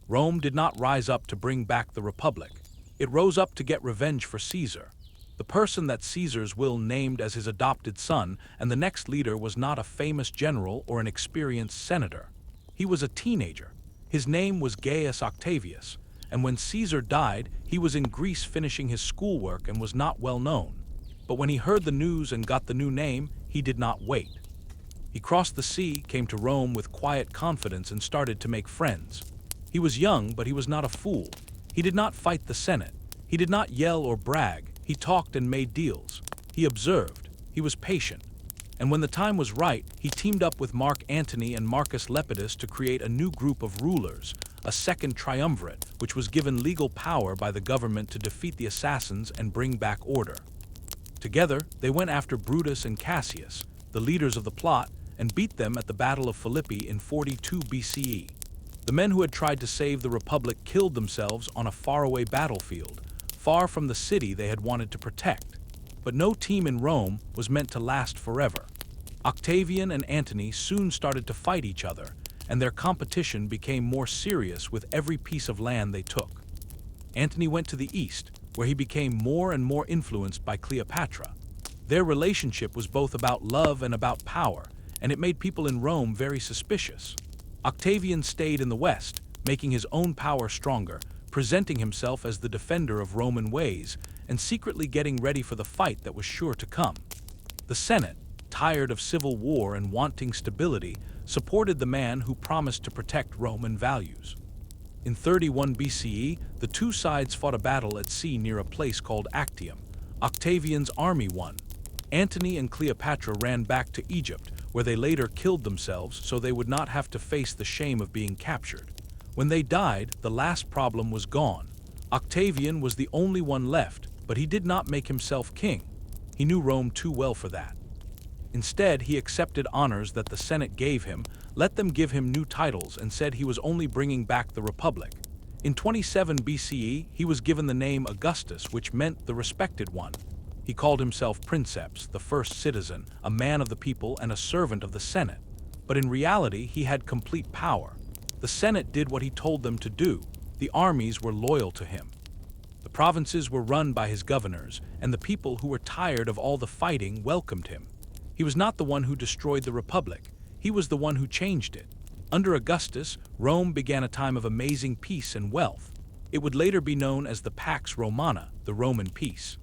Rome did not rise up to bring back the Republic. It rose up to get revenge for Caesar. The person that Caesar's will named as his adopted son, and the next leader was not a famous general or an experienced senator. He was a teenager. His name was Gaius Octavius, and when Caesar died, he was in Greece finishing his schoolwork and was not well known. But when he heard the news and got the new name, he did not wait. He crossed the sea, came to Rome with quiet confidence, and started to make friends. He was young, but he was not a fool. He did not fight the Senate. He did not yell or brag. He talked and made deals. He observed. He was patient. And when the time was right, he teamed up with Mark Antony and Marcus Lepidus to create a new group of rulers, a second triumvirate, which was given legal power by the government to defeat the assassins and bring back order. Together, they went after Brutus and Cassius, the leaders of the plot, and beat them at the Battle of Philippi in 42 BCE. The men who had tried to save the Republic killed themselves on a faraway battlefield, far from the city they had wanted to protect. But no team in Rome was meant to last forever. Octavian and Antony soon started to fight each other, and their competition became more serious with every piece of land they took. Antony went to the east, where he became more and more influenced by Cleopatra. Their relationship was both about love and about power, and it made people in Rome very suspicious. Octavian stayed in the west, making his own power stronger, presenting himself as the defender of Roman ways, and secretly getting ready for the fight that was sure to come. The Senate, tired of civil war and wanting stability, supported the man who promised to protect Roman values. In 31 BCE, the two sides fought a battle at sea near a place called Actium. Octavian's army won. Antony and Cleopatra ran back to Egypt, where they later killed themselves so they would not have to face the shame of being captured. When they died, the last problem was gone. Octavian was the only one left, but he did not make himself king. He knew Rome too well for that. Instead, he accepted honors that the Senate gave him, let them give him new titles, and said he was only bringing back the Republic. In 27 BCE, he was given the name Augustus, which meant the respected one. He called himself Princeps, the first citizen, a man of the people and a servant of the Senate. But in reality, he had complete power. The Senate did what he told them to do. The armies were loyal to him. The provinces were run by his governors, and the people who were tired of all the fighting welcomed him. He was not the one who destroyed the Republic. He was the one who changed it. Under Augustus, Rome began a time of amazing peace and wealth. It would later be known as the Pax Romana, the Roman peace.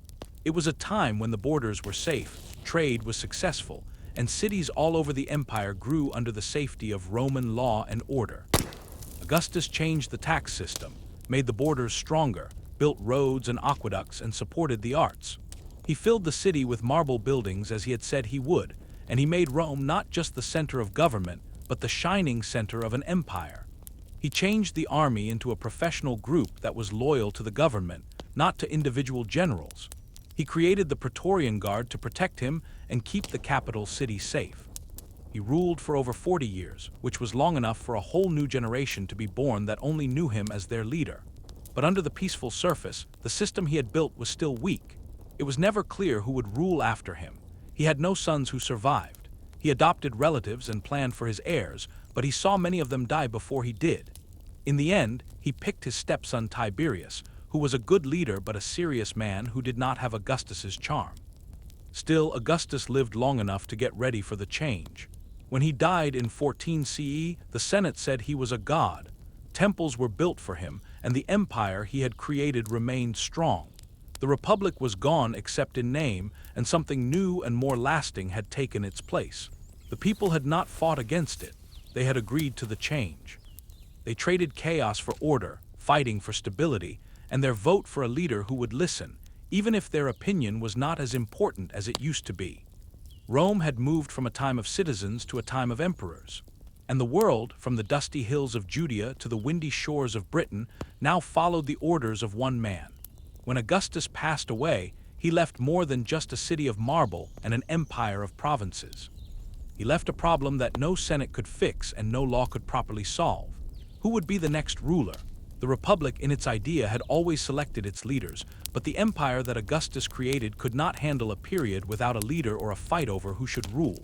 It was a time when the borders were safe, trade was successful, and cities all over the empire grew under the safety of Roman law and order. Augustus changed the tax system, made the borders stronger, built roads and aqueducts, and supported the arts. He filled the city with marble buildings as he had said he would, and he made Rome not just the center of government, but the shining center of an empire. He changed the army into a professional group that was loyal to the government, not to individual generals. He created the Praetorian Guard to protect him and keep the capital city safe. He ruled for over 40 years, which was long enough for a whole new generation to be born that only knew him as their leader. But under the peaceful surface, the system he had built was still weak. It was never clear who would rule after him. He had no sons who survived. He adopted relatives and planned for his heirs, but he saw many of them die before he did. In the end, he picked his stepson Tiberius, who was a good leader but a serious man who did not have Augustus's charm. Still, Augustus lived long enough to get ready for the change. When he died in 14 CE, the Senate said he was a god. Temples were built for him, and the empire he had created remained strong. The Republic was gone except in name, and something new and more lasting had taken its place. The people had not fought against it. They had agreed to the change. They traded chaos for order, fighting for stability, and their vote for a leader who would listen, even if their opinion was not as important as it used to be. Rome had moved from a time of citizens to a time of emperors, and the world, from the dusty hills of Judea to the windy shores of Britain, now followed the orders of one man. When Augustus passed away, he left more than just a city of marble and an empire of provinces. He left a problem that no Senate could fix and no law could properly solve. Who would be the next ruler? The Republic, in its idea, had always selected its leaders, but the empire that Augustus created could not handle a period without a leader or a fight over who should rule.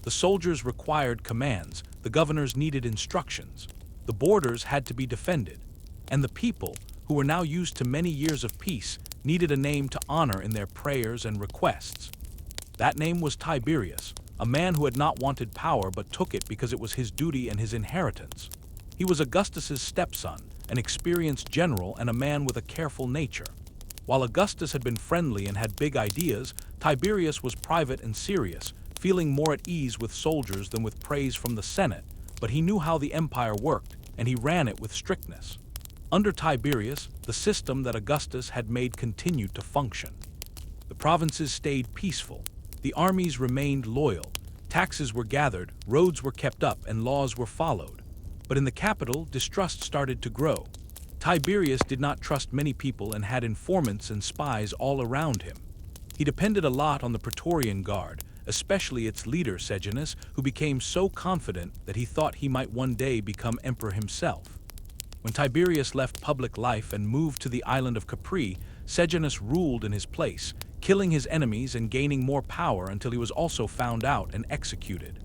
The soldiers required commands, the governors needed instructions, the borders had to be defended, and the people, who were now used to many years of peace, needed a name to honor in their prayers and requests. That name was Tiberius, a man who had not wanted power but took it because it was his duty and his inheritance. He was Augustus's stepson, an experienced general and a man with a careful nature. While Augustus had been friendly and had big ideas, Tiberius was private and serious, feeling more at ease with soldiers than with praise from the Senate, but he knew how the empire worked, and he ran it with strictness. Under Tiberius, the system that Augustus had made continued to function. The provinces stayed peaceful, the armies remained loyal, taxes were gathered, roads were kept up, and laws were followed. But in the capital, distrust started to grow. Tiberius did not trust many people and had informants and spies all around him. He depended a lot on the Praetorian Guard, especially its leader Sejanus, who became so confident that he thought he might one day become emperor himself. When Tiberius left public life and moved to the island of Capri, Sejanus ruled in his place, killing his enemies and gaining more power until he was also found out and executed.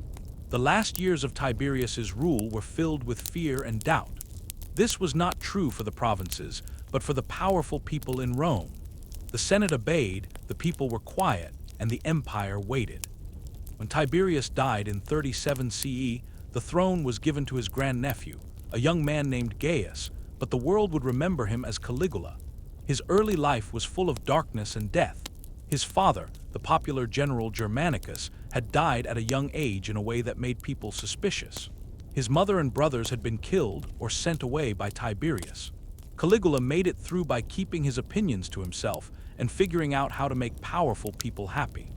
The last years of Tiberius's rule were filled with fear and doubt. This was not true for the provinces, but for the powerful people in Rome. The Senate obeyed, the people were quiet, and the empire waited. When Tiberius died in 37 CE, the throne was given to his grandnephew, a young man named Gaius, but the world would remember him as Caligula. His early life was full of darkness and death. His father, the popular general Germanicus, had died at a young age in a way that made people suspicious. His mother and brothers had been killed or sent away by Tiberius. Caligula made it through by keeping his opinions to himself and figuring out how to make powerful people happy.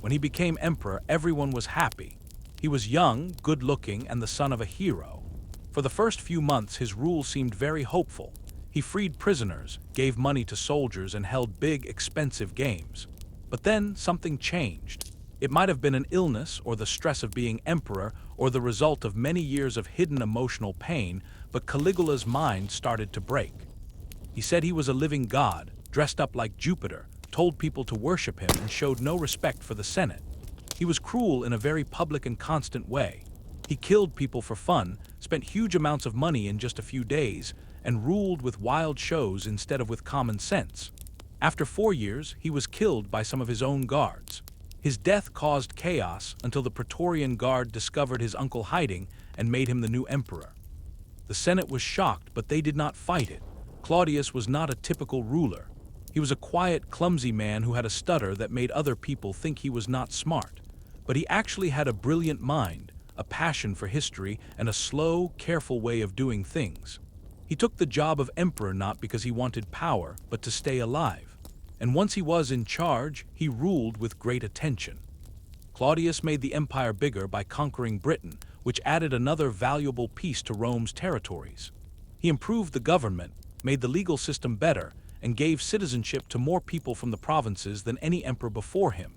When he became emperor, everyone was happy. He was young, good-looking, and the son of a hero. For the first few months, his rule seemed very hopeful. He freed prisoners, gave money to soldiers, and held big, expensive games. But then something changed. It might have been an illness, or the stress of being emperor, or the result of many years of hidden emotional pain, but Caligula's mind started to break. He said he was a living god, dressed up like Jupiter, told people to worship him, and showed no respect for the Senate. He was cruel in a very public and constant way. He killed people for fun, spent huge amounts of money in just a few days, and ruled with wild shows instead of with common sense. After 4 years, he was killed by some of his own guards. His death caused chaos until the Praetorian Guard discovered his uncle hiding and made him the new emperor. The Senate was shocked, but they did not fight it. Claudius was not a typical ruler. He was a quiet, clumsy man who had a stutter that made other people think he was not smart. But he actually had a brilliant mind, a passion for history, and a slow, careful way of doing things. He took the job of emperor not because he wanted power, but to stay alive. And once he was in charge, he ruled with great attention. Claudius made the empire bigger by conquering Britain, which added another valuable piece to Rome's territories. He improved the government, made the legal system better, and gave citizenship to more people from the provinces than any emperor before him.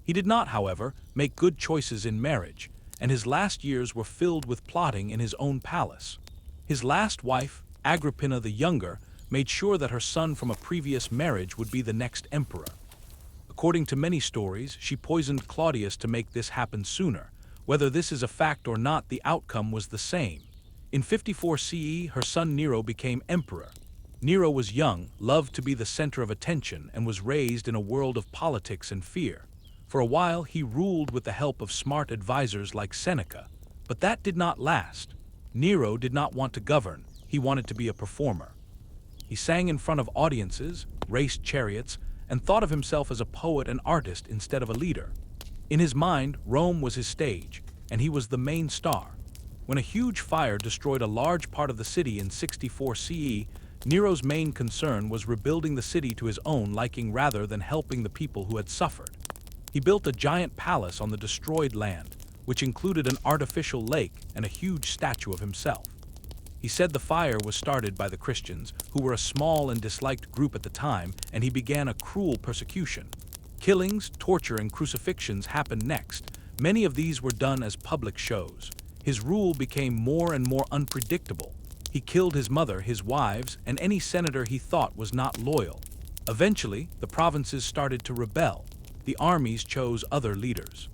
He did not, however, make good choices in marriage, and his last years were filled with plotting in his own palace. His last wife, Agrippina the Younger, made sure that her son from a previous marriage would be the next emperor. According to many stories, she poisoned Claudius to make this happen sooner. Whether this is a fact or not, the outcome was the same. In 54 CE, her son Nero became emperor. Nero was young, loved to be the center of attention, and was raised in a world of politics and fear. For a while, he ruled with the help of smart advisors like Seneca. But that did not last. Nero did not want to govern. He wanted to be a performer. He sang in front of audiences, raced chariots, and thought of himself as a poet and artist instead of a leader. In his mind, Rome was his stage, and he was the main star. When a huge fire destroyed a large part of the city in 64 CE, Nero's main concern was rebuilding the city to his own liking rather than helping the people who had suffered. He built a giant palace on the destroyed land, which included an artificial lake and a huge statue of himself. He said the fire was started by the Christians, who were a small and disliked group at the time, and he began a cruel persecution. Killings, torture, and crucifixions happened next. Many of these were done as public shows. His rule became more and more unpredictable. He killed his mother, his wives, and any senator he thought was not loyal. Eventually, the provinces started to rebel. The armies chose other leaders.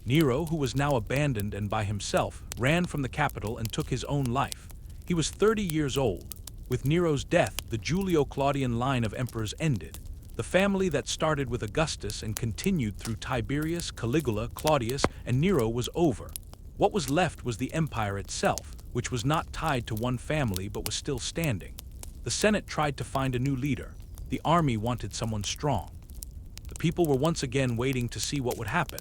Nero, who was now abandoned and by himself, ran from the capital and took his own life. He was 30 years old. With Nero's death, the Julio-Claudian line of emperors ended. The family that started with Augustus and continued through Tiberius, Caligula, Claudius, and Nero was over. What was left was the empire itself, which was not tied to one family but was still standing. The Senate tried to find a new leader. The army wanted someone strong. The people were once again waiting to see what would happen.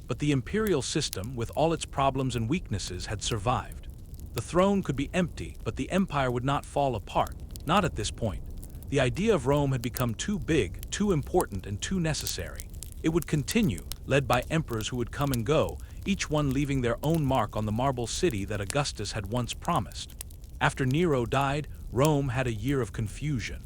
But the imperial system, with all its problems and weaknesses, had survived. The throne could be empty, but the empire would not fall apart, not at this point. The idea of Rome had become too big, too important, and too necessary. It would continue, led by emperors who would come and go, each one leaving their own mark on the marble city that Augustus had once promised. After Nero died, Rome had a year of confusion.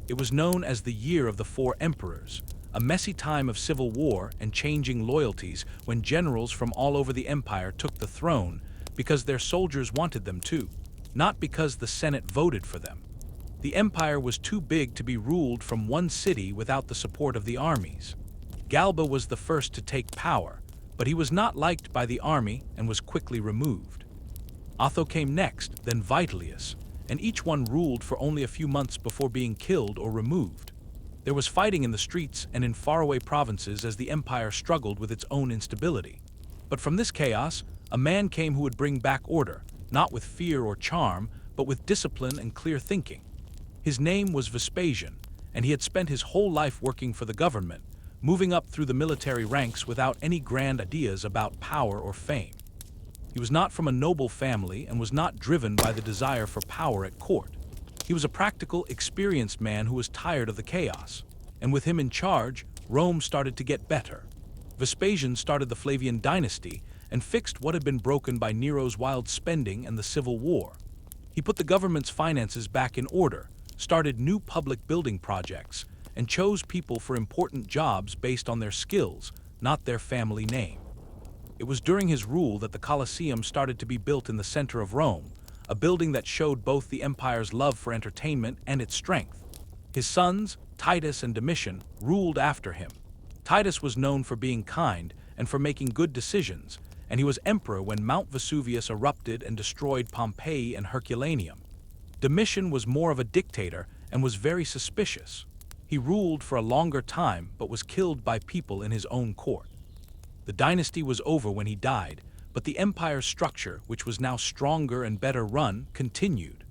It was known as the Year of the Four Emperors, a messy time of civil war and changing loyalties when generals from all over the empire took the throne because their soldiers wanted them to, not because the Senate voted for them. The empire was too big to be ruled from one city without the support of the armies. Galba was the first to take power, but he was not liked by the army and was quickly removed. Otho came next, then Vitellius, and each one ruled for only a few months before being killed or removed. There was fighting in the streets and in faraway provinces as the empire struggled with its own instability. But from this chaos, a man came who would bring back order, not with fear or charm, but with discipline and clear thinking. His name was Vespasian, and he had spent his whole life working for the government, moving up through the military ranks without any grand ideas about power or fame. He was not from a noble family and was not driven by the desire for power at court. He was a practical, experienced man who was tired of the chaos, and with him in charge, Rome started to get better. Vespasian started the Flavian dynasty and fixed what had been broken by Nero's wild spending and the Civil War. He put the government's finances back in order, started new public building projects, and chose people for important jobs based on their skills, not their family name. It was during his rule that the Colosseum started to be built in the center of Rome, a building that showed both the empire's love for entertainment and its strength. His sons, Titus and Domitian, ruled after him. Titus was known for being kind and for making good decisions, and he was emperor when Mount Vesuvius erupted and destroyed Pompeii and Herculaneum. Domitian was more of a dictator and was very suspicious. He ruled for a longer time but was killed by people in his own court. The dynasty was over when he died, but the empire's structure, which was now stronger and better run, continued.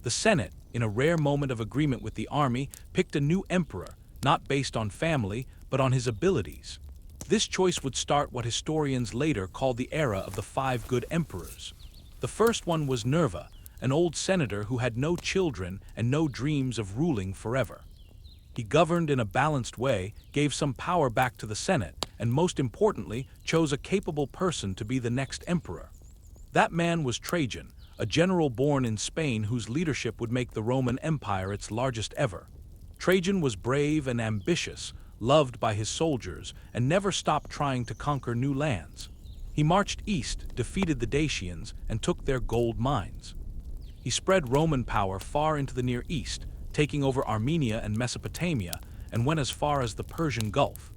The Senate, in a rare moment of agreement with the army, picked a new emperor, not based on family, but on his abilities. This choice would start what historians later called the era of the 5 good emperors. The first one was Nerva, an old senator who had no children and no dreams of ruling forever. He governed in a balanced way, gave some power back to the Senate, and most importantly, chose a capable person to be the next emperor. That man was Trajan, a general born in Spain whose leadership would make the Roman Empire its largest ever. Trajan was brave and ambitious, loved by his soldiers, and never stopped trying to conquer new lands. He marched east, defeated the Dacians, and took their gold mines. He spread Roman power far into the Near East, taking over Armenia and Mesopotamia, and went as far as the Persian Gulf.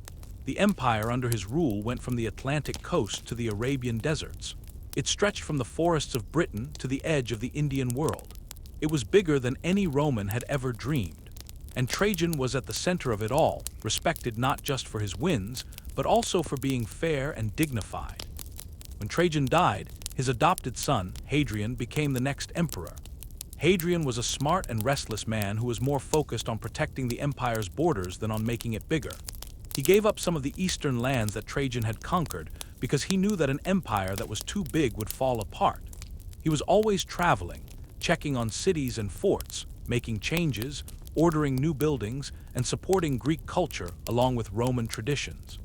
The empire under his rule went from the Atlantic coast to the Arabian deserts. It stretched from the forests of Britain to the edge of the Indian world. It was bigger than any Roman had ever dreamed. And Trajan was at the center of it all, respected not just for his wins, but also for being fair and dignified. When Trajan died, his adopted son, Hadrian, became the next emperor. Hadrian was a smart and restless man who was more focused on protecting the empire's borders than on making it bigger. He gave up some of the eastern lands that Trajan had conquered because he knew that an empire that was too big would fall apart. He was always traveling, checking on cities and forts, making changes, ordering new buildings, and supporting Greek culture along with Roman traditions.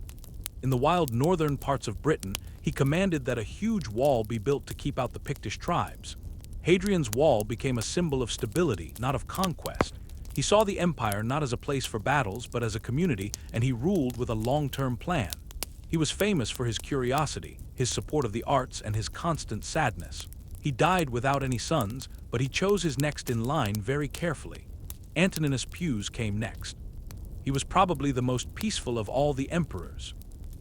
In the wild northern parts of Britain, he commanded that a huge wall be built to keep out the Pictish tribes. Hadrian's wall became a symbol of stability, not of conquest. He saw the empire not as a place for battles, but as a community, and he ruled with a long-term plan. He was famous for his curiosity, his support of the arts, and his constant sadness. He died without any sons, but he chose his next in line very carefully. Antoninus Pius came next. He was probably the most peaceful of all the emperors.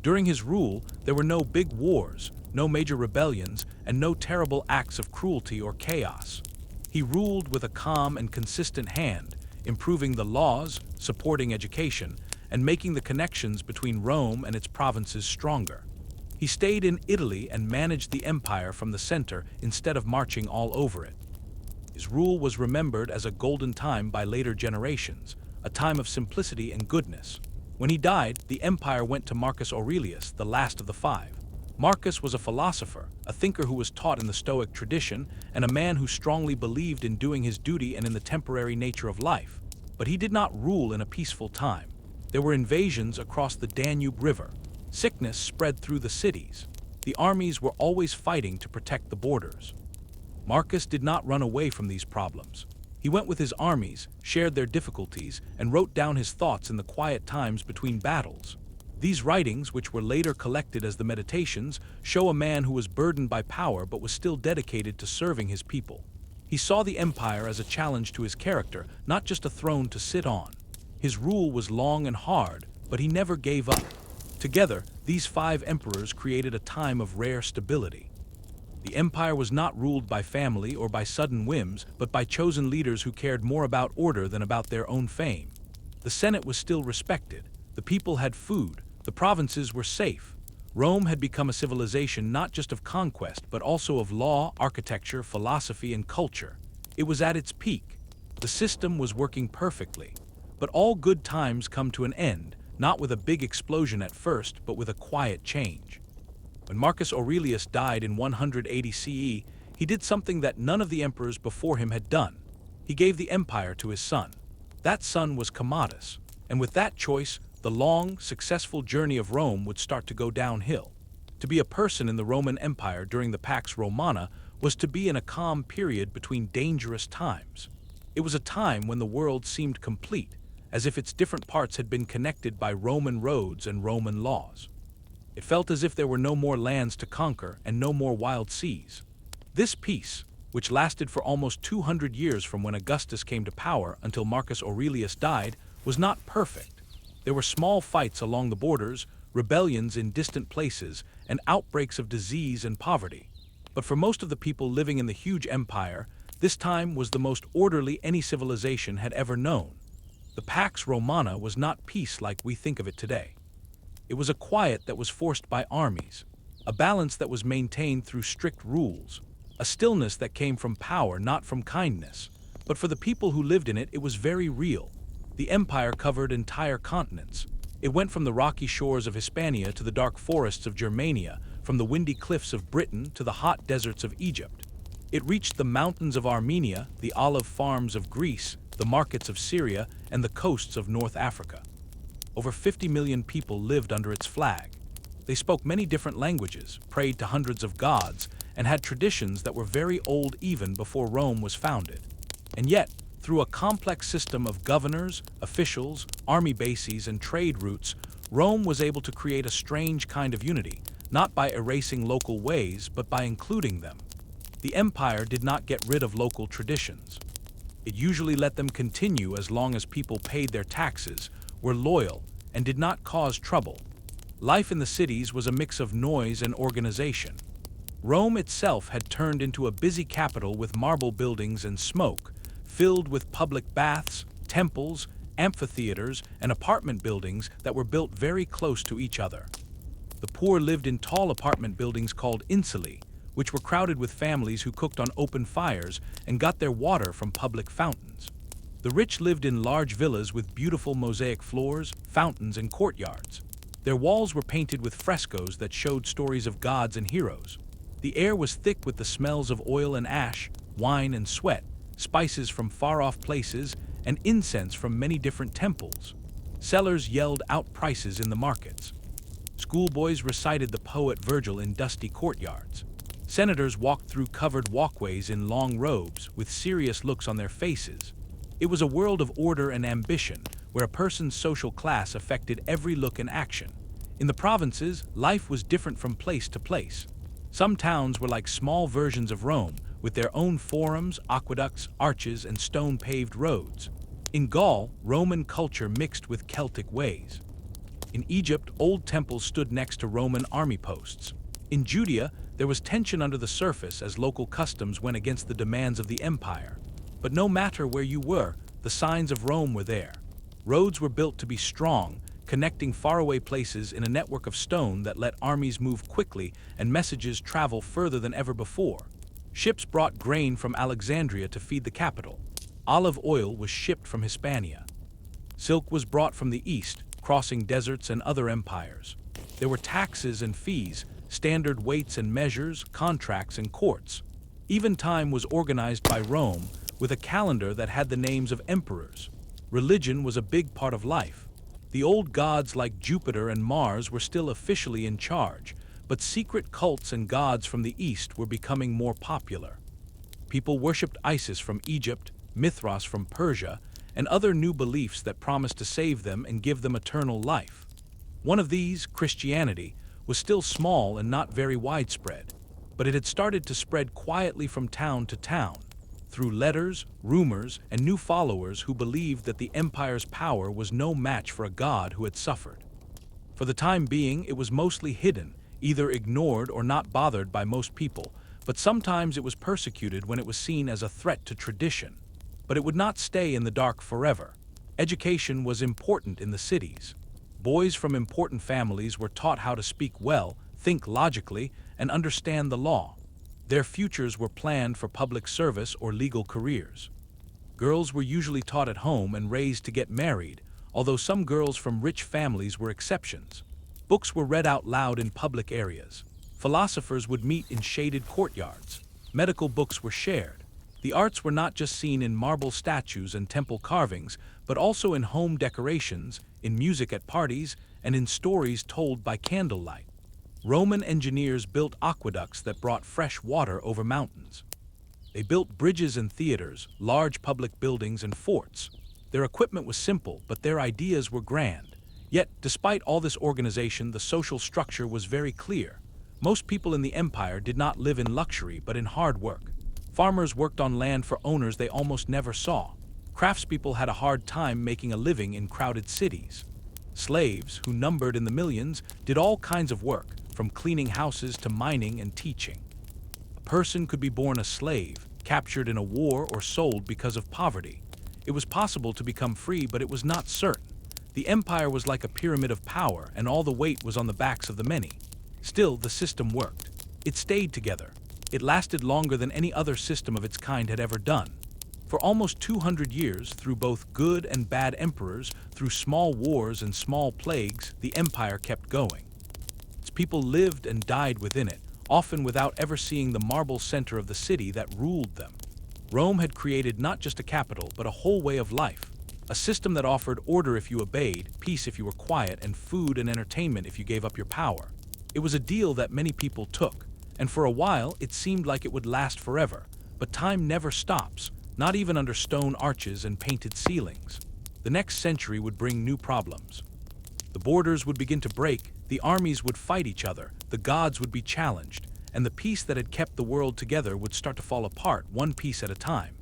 During his rule, there were no big wars, no major rebellions, and no terrible acts of cruelty or chaos. He ruled with a calm and consistent hand, improving the laws, supporting education, and making the connections between Rome and its provinces stronger. He stayed in Italy and managed the empire from the center instead of marching all over it. His rule was remembered as a golden time by later generations, a time of simplicity and goodness. When he died, the empire went to Marcus Aurelius, the last of the 5. Marcus was a philosopher, a thinker who was taught in the Stoic tradition, and a man who strongly believed in doing his duty and in the temporary nature of life. But he did not rule in a peaceful time. There were invasions across the Danube River. Sickness spread through the cities. The armies were always fighting to protect the borders. Marcus did not run away from these problems. He went with his armies, shared their difficulties, and wrote down his thoughts in the quiet times between battles. These writings, which were later collected as the Meditations, show a man who was burdened by power but was still dedicated to serving his people. He saw the empire as a challenge to his character, not just a throne to sit on. His rule was long and hard, but he never gave up. Together, these 5 emperors created a time of rare stability. The empire was not ruled by family or by sudden whims, but by chosen leaders who cared more about order than about their own fame. The Senate was still respected. The people had food. The provinces were safe. Rome had become a civilization not just of conquest, but also of law, architecture, philosophy, and culture. It was at its peak. The system was working perfectly. But all good times come to an end, not with a big explosion at first, but with a quiet change. When Marcus Aurelius died in 180 CE, he did something that none of the emperors before him had done. He gave the empire to his son. That son was Commodus, and with that choice, the long, successful journey of Rome would start to go downhill. To be a person in the Roman Empire during the Pax Romana was to be in a calm period between dangerous times. It was a time when the world seemed complete, as if its different parts had been connected by Roman roads and Roman laws. It felt as if there were no more lands to conquer and no more wild seas. This peace, which lasted for almost 200 years from when Augustus came to power until Marcus Aurelius died, was not perfect. There were small fights along the borders, rebellions in distant places, and outbreaks of disease and poverty. But for most of the people living in the huge empire, this time was the most orderly any civilization had ever known. The Pax Romana was not peace like we think of it today. It was a quiet that was forced by armies, a balance that was maintained through strict rules, a stillness that came from power, not from kindness. But for the people who lived in it, it was very real. The empire covered entire continents. It went from the rocky shores of Hispania to the dark forests of Germania, from the windy cliffs of Britain to the hot deserts of Egypt. It reached the mountains of Armenia, the olive farms of Greece, the markets of Syria, and the coasts of North Africa. Over 50 million people lived under its flag. They spoke many different languages, prayed to hundreds of gods, and had traditions that were very old even before Rome was founded. And yet, through a complex system of governors, officials, army bases, and trade routes, Rome was able to create a strange kind of unity, not by erasing local ways, but by including them. The empire did not get rid of local traditions. It usually let them continue as long as people paid their taxes, were loyal, and did not cause trouble. Life in the cities was a mix of noise and organization. Rome itself had turned into a busy capital with marble buildings and smoke, filled with public baths, temples, amphitheaters, and apartment buildings that were built very close to each other. The poor lived in tall apartment buildings called insulae, which were crowded with families who cooked on open fires and got their water from public fountains. The rich lived in large villas with beautiful mosaic floors, fountains, and courtyards. Their walls were painted with frescoes that showed stories of gods and heroes. The air was thick with the smells of oil and ash, wine and sweat, spices from far-off places, and incense from many different temples. Sellers yelled out prices in the markets. Schoolboys recited the poet Virgil in dusty courtyards. Senators walked through covered walkways in long robes with serious looks on their faces. It was a world of order and ambition, where a person's social class affected every look and action. In the provinces, life was different from place to place. Some towns were like small versions of Rome, with their own forums, aqueducts, arches, and stone-paved roads. In Gaul, Roman culture mixed with Celtic ways. In Egypt, old temples stood next to Roman army posts. In Judea, there was tension under the surface as local customs went against the demands of the empire. But no matter where you were, the signs of Rome were there. Roads were built to be strong, connecting faraway places in a network of stone that let armies move quickly and messages travel further than ever before. Ships brought grain from Alexandria to feed the capital. Olive oil was shipped from Hispania. Silk was brought from the east, crossing deserts and other empires. There were taxes and fees, standard weights and measures, contracts and courts. Even time was organized by Rome, with a calendar that had the names of emperors. Religion was a big part of life. The old gods like Jupiter and Mars were still officially in charge, but secret cults and gods from the east were becoming more popular. People worshipped Isis from Egypt, Mithras from Persia, and other new beliefs that promised to save them and give them eternal life. One of these, Christianity, was still small and not very widespread, but it had started to spread quietly from town to town, through letters, rumors, and new followers who believed that the empire's power was no match for a god who had suffered. For the time being, it was mostly hidden, either ignored or not bothered by most people, but sometimes it was persecuted when it was seen as a threat to tradition. But it would not stay in the dark forever. Education was important in the cities. Boys from important families were taught how to speak well, think logically, and understand the law. Their futures were planned for public service or legal careers. Girls were usually taught at home and raised to get married, although some girls from rich families were exceptions. Books were read out loud in public areas. Philosophers would meet in shaded courtyards. Medical books were shared. The arts were not just seen in marble statues and temple carvings, but also in home decorations, in music at parties, and in stories told by candlelight. Roman engineers built aqueducts that brought fresh water over mountains. They built bridges and theaters, large public buildings and forts. Their equipment was simple, but their ideas were grand. Yet, despite all this organization, the social structure was very clear. Most people in the empire did not live in luxury, but in hard work. Farmers worked on land for owners they almost never saw. Craftspeople had a hard time making a living in crowded cities. Slaves, who numbered in the millions, did all kinds of work, from cleaning houses to mining and teaching. A person could be born a slave, captured in a war, or sold because of poverty. It was possible to become free, but it was not certain. The empire was like a pyramid of power, and all the weight was on the backs of the many. Still, the system worked. It stayed together. It lasted longer than any other system of its kind had ever done. For almost 200 years, through both good and bad emperors, through small wars and small plagues, the empire kept going. Its people lived and died within it, often without ever seeing the marble center of the city that ruled them. Rome had created not just a capital, but a whole way of life. A system that offered order if you obeyed, peace if you were quiet, and food and entertainment if you gave up your power. It was a deal that many people took, and for a while it seemed like it would last forever. But time never stops, not even under stone arches and painted ceilings. The next century would bring new problems. The borders would begin to break, the armies would fight each other, the gods would be challenged, and the peace that had kept the world together would start to fall apart, one piece at a time.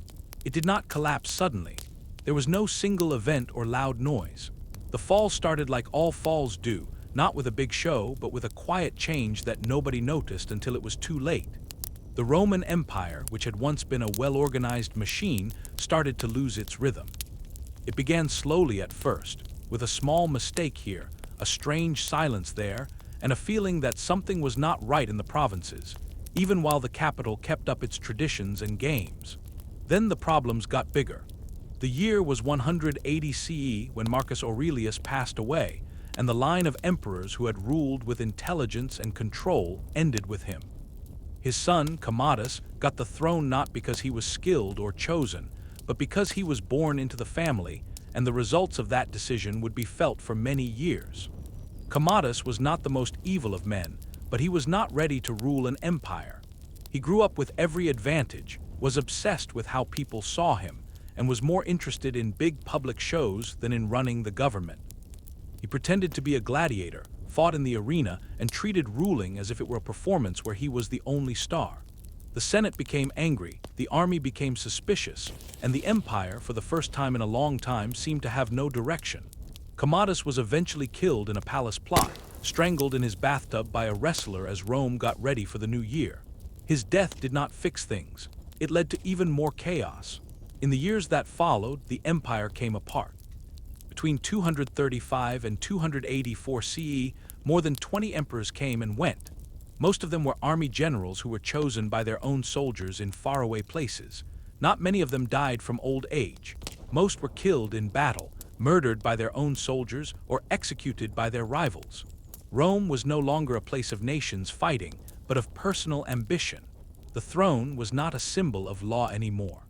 It did not collapse suddenly. There was no single event or loud noise. The fall started like all falls do, not with a big show, but with a quiet change that nobody noticed until it was too late. The Roman Empire, which had once been a well-organized machine, started to lose its rhythm. It began slowly at first, with a small mistake here, a strange silence there, and a feeling that something was not right in the provinces, even while the capital kept up its traditions and games. Then the problems got bigger. The year was 180 CE when Marcus Aurelius passed away, and the line of emperors who had ruled with intelligence and control ended with him. His son, Commodus, got the throne not because he was skilled or chosen, but because he was born into the family, and the results of that decision would be felt for many years. Commodus was not the most evil of men, but he was not ready to rule an empire. He grew up with every advantage, was obsessed with how people saw him, and was more interested in big public shows than in running the government. He pretended to be a gladiator, fought in the arena, and treated ruling as if it were a performance where he was the only star. The Senate became angry, the army became suspicious, and the empire, for the first time in a long time, seemed to have no direction. Commodus was eventually killed in a palace plot, strangled in his bathtub by a wrestler as Rome got ready for the new year. His death did not fix things. It led to even more chaos. In the years that followed, the empire came apart. Between 235 and 284 CE, more than 20 emperors came and went. Most of them were army generals who were chosen by their own soldiers in faraway places. Not many of them died from old age. Most were killed in battle, murdered by their own soldiers, or executed by their rivals. Rome was no longer a place of nations fighting, but of personal ambition. The throne was not a symbol of law anymore.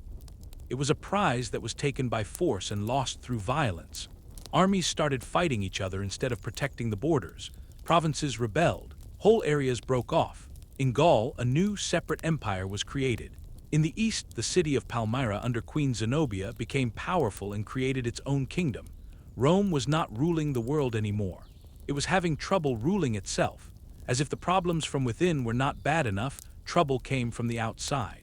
It was a prize that was taken by force and lost through violence. Armies started fighting each other instead of protecting the borders. Provinces rebelled. Whole areas broke off. In Gaul, a new, separate empire was created. In the east, the city of Palmyra under Queen Zenobia became powerful and created its own kingdom. Rome was not ruling the world anymore. It was having trouble ruling itself. As if the problems from within were not bad enough, trouble came from the outside.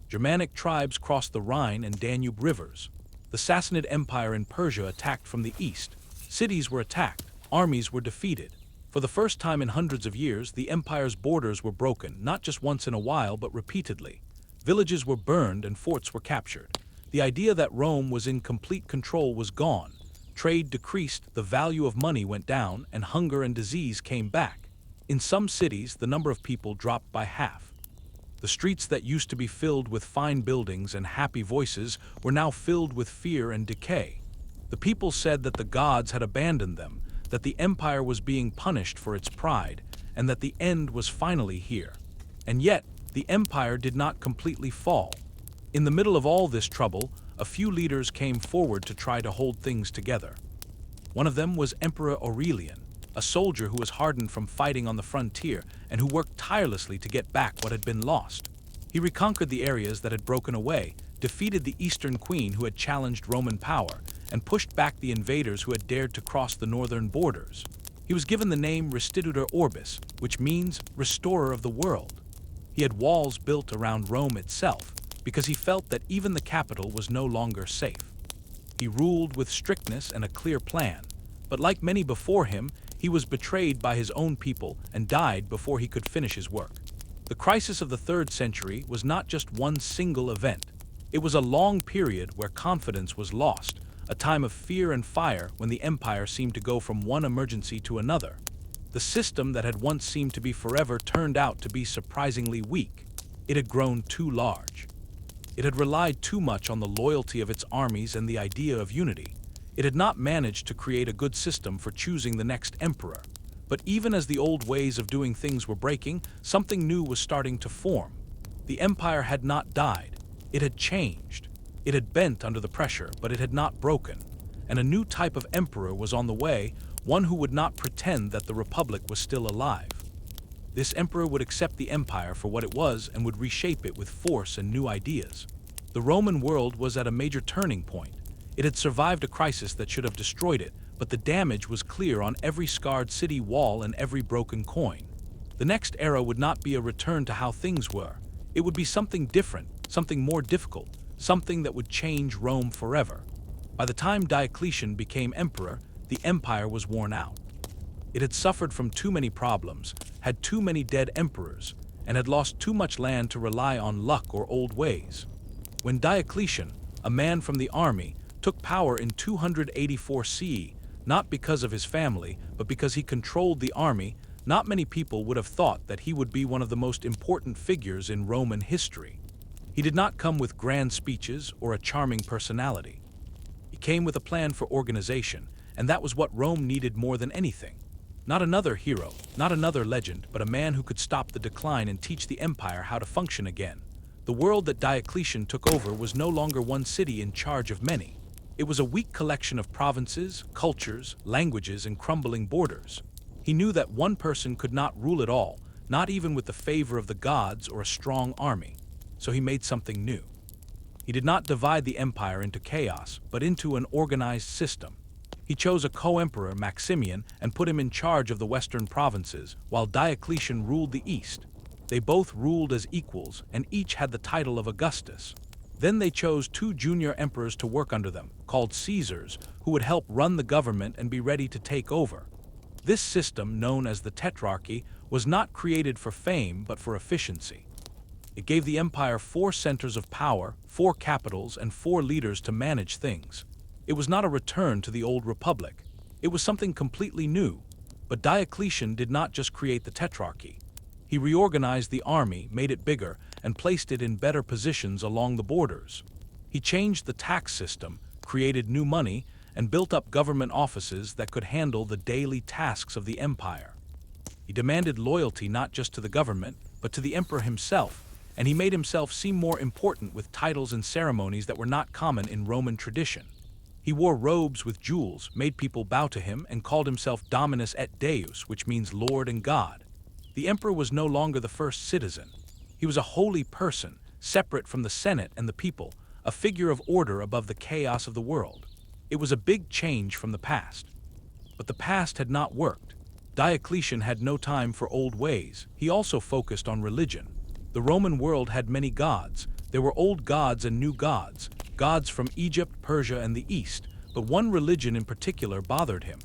Germanic tribes crossed the Rhine and Danube rivers. The Sassanid Empire in Persia attacked from the east. Cities were attacked. Armies were defeated. For the first time in hundreds of years, the empire's borders were broken, not just once in a while, but repeatedly. Villages were burned and forts were captured. The idea that Rome was in complete control was gone. Trade decreased, the value of money went down, and hunger and disease came back. In some cities, the number of people dropped by half. The streets that used to be filled with fine buildings and happy voices were now filled with fear and decay. The people said that the gods had abandoned them, that the empire was being punished for its pride, and that the end was finally here. And yet, the empire did not completely fall. In the middle of all this trouble, a few leaders came forward to try to hold things together. One of them was Emperor Aurelian, a soldier who was hardened from fighting on the frontier and who worked tirelessly to get back what had been lost. He reconquered the areas that had broken away, defeated the Eastern Queen who had challenged Roman power, and pushed back the invaders who had dared to cross the northern borders. He was given the name Restitutor Orbis, which means restorer of the world. He had walls built around Rome itself, because he felt that even the capital was no longer safe. He ruled with strictness and a clear plan, but like many before him, he was betrayed by his own people and died before he could finish his work. The crisis of the 3rd century was not just one single event. It was a long period where confidence was lost, a time of fear and fire when the empire seemed to go from one emergency to another. The system that had once seemed to be forever turned out to be surprisingly weak. It had grown too large. It had relied too much on the loyalty of its armies and the idea of unity. It had not managed to create a good system for choosing the next emperor. But even as the old ways of doing things were breaking, something new was starting to form. The empire had not died. It had changed. It had bent under the pressure, but it had not broken. And a new type of emperor was on the way, one who would not pretend that the republic was still alive. This emperor would accept the empire for what it was and would reshape it with force and new ideas. The Roman world was at a major turning point. It had survived a crisis that should have destroyed it, but the damage was clear on every scarred city wall and every broken coin. The next era would not be a return to how things were. It would be something different, something more difficult, something that would change Rome forever. By the time Diocletian became emperor, the empire was worn out. It had suffered from too many problems, had too many dead emperors, and had lost too much land to rely on luck or old ways. When Diocletian, a man from the army, took power in 284 CE, not because of his family, but because he controlled the army, not many people would have thought that he would be one of the most important figures in Roman history. He did not come with grand speeches or a charming personality. He came with a plan for organization, and that was what Rome needed more than anything. Not another hero, not another legend, but a man who could stop the decline and teach the empire how to function again. The world that Diocletian took over was no longer one city in charge of many. It was a weak collection of provinces, cultures, languages, and crumbling borders. He knew that one person could not rule it all, not even with the favor of the gods or a strong army. So he made something new. He did not divide the empire into chaos, but into an organized system. He chose a co-emperor, Maximian, and put him in charge of the western provinces, while Diocletian ruled the east. They both ruled as equals, and each had the title of Augustus. Then they chose 2 junior emperors to work under them, called Caesars, who would help run the government and be ready to take over. This system, known as the Tetrarchy, was not created for fame but for efficiency. It gave the empire 4 centers of power, 4 capitals, and 4 leaders to manage things. It was not a return to the old republic. It was something completely new. But Diocletian did not just create the Tetrarchy. He reorganized the army, made it bigger, and placed it in better positions along the borders. He changed the tax system, created new money, and built up government offices that could handle the daily tasks of the empire. He demanded loyalty not just to the government, but to the emperor himself, and he made himself seem more important with titles and ceremonies that were not common in Roman tradition. He wore robes with jewels, made people bow to him, and called himself Dominus et Deus, which means Lord and God. The emperor was no longer the first citizen. He was a holy person, separate from the Senate and the people, a figure of order above the chaos of the world. It was a big change from the past. But the past had not worked. Diocletian had no time for old ways. He also focused on religion. The Roman world had many gods. There were old gods and new gods, gods from Egypt, Persia, and the East, but one religion in particular bothered him.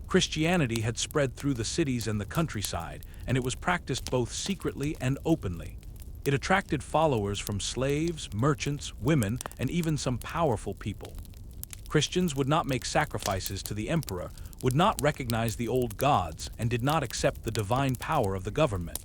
Christianity had spread through the cities and the countryside, and it was practiced both secretly and openly. It attracted followers from slaves, merchants, women, and even some powerful people. Christians would not make sacrifices to the emperor, would not recognize the old gods, and did not accept the divine power of the government.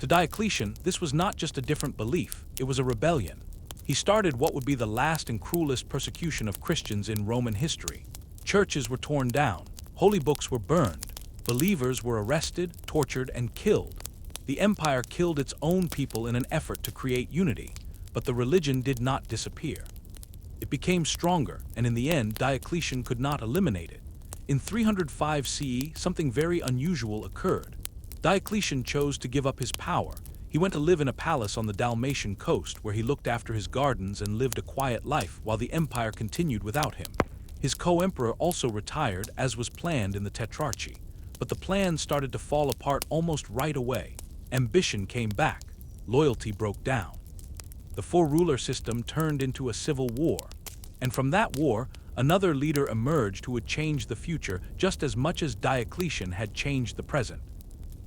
To Diocletian, this was not just a different belief, it was a rebellion. He started what would be the last and cruelest persecution of Christians in Roman history. Churches were torn down, holy books were burned, believers were arrested, tortured, and killed. The empire killed its own people in an effort to create unity, but the religion did not disappear. It became stronger, and in the end, Diocletian could not eliminate it. In 305 CE, something very unusual occurred. Diocletian chose to give up his power. He went to live in a palace on the Dalmatian coast where he looked after his gardens and lived a quiet life while the empire continued without him. His co-emperor also retired, as was planned in the Tetrarchy. But the plan started to fall apart almost right away. Ambition came back. Loyalty broke down. The four-ruler system turned into a civil war. And from that war, another leader emerged who would change the future just as much as Diocletian had changed the present.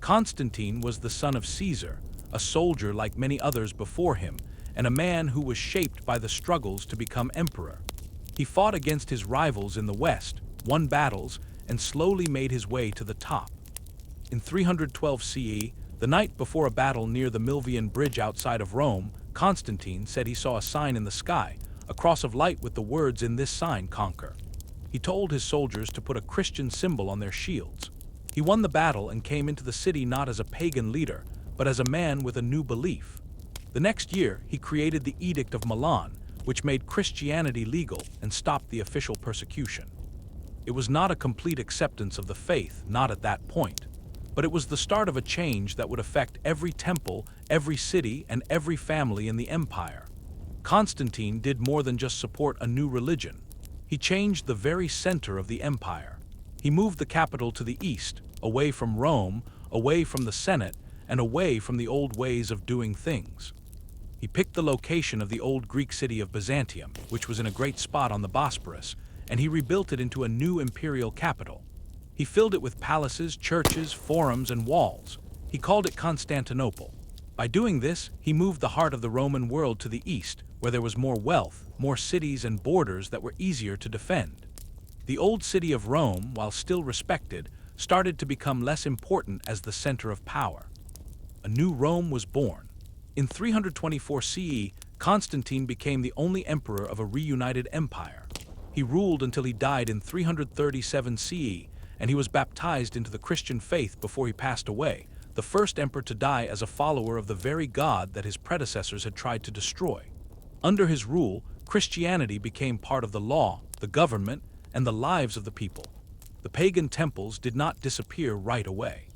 Constantine was the son of Caesar, a soldier like many others before him, and a man who was shaped by the struggles to become emperor. He fought against his rivals in the west, won battles, and slowly made his way to the top. In 312 CE, the night before a battle near the Milvian Bridge outside of Rome, Constantine said he saw a sign in the sky, a cross of light with the words, "In this sign, conquer." He told his soldiers to put a Christian symbol on their shields. He won the battle and came into the city not as a pagan leader, but as a man with a new belief. The next year, he created the Edict of Milan, which made Christianity legal and stopped the official persecution. It was not a complete acceptance of the faith, not at that point, but it was the start of a change that would affect every temple, every city, and every family in the empire. Constantine did more than just support a new religion. He changed the very center of the empire. He moved the capital to the east, away from Rome, away from the Senate, and away from the old ways of doing things. He picked the location of the old Greek city of Byzantium, which was in a great spot on the Bosporus, and he rebuilt it into a new imperial capital. He filled it with palaces, churches, forums, and walls. He called it Constantinople. By doing this, he moved the heart of the Roman world to the east, where there was more wealth, more cities and borders that were easier to defend. The old city of Rome, while still respected, started to become less important as the center of power. A new Rome was born. In 324 CE, Constantine became the only emperor of a reunited empire. He ruled until he died in 337 CE, and he was baptized into the Christian faith before he passed away, the first emperor to die as a follower of the very God that his predecessors had tried to destroy. Under his rule, Christianity became part of the law, the government, and the lives of the people. The pagan temples did not disappear right away.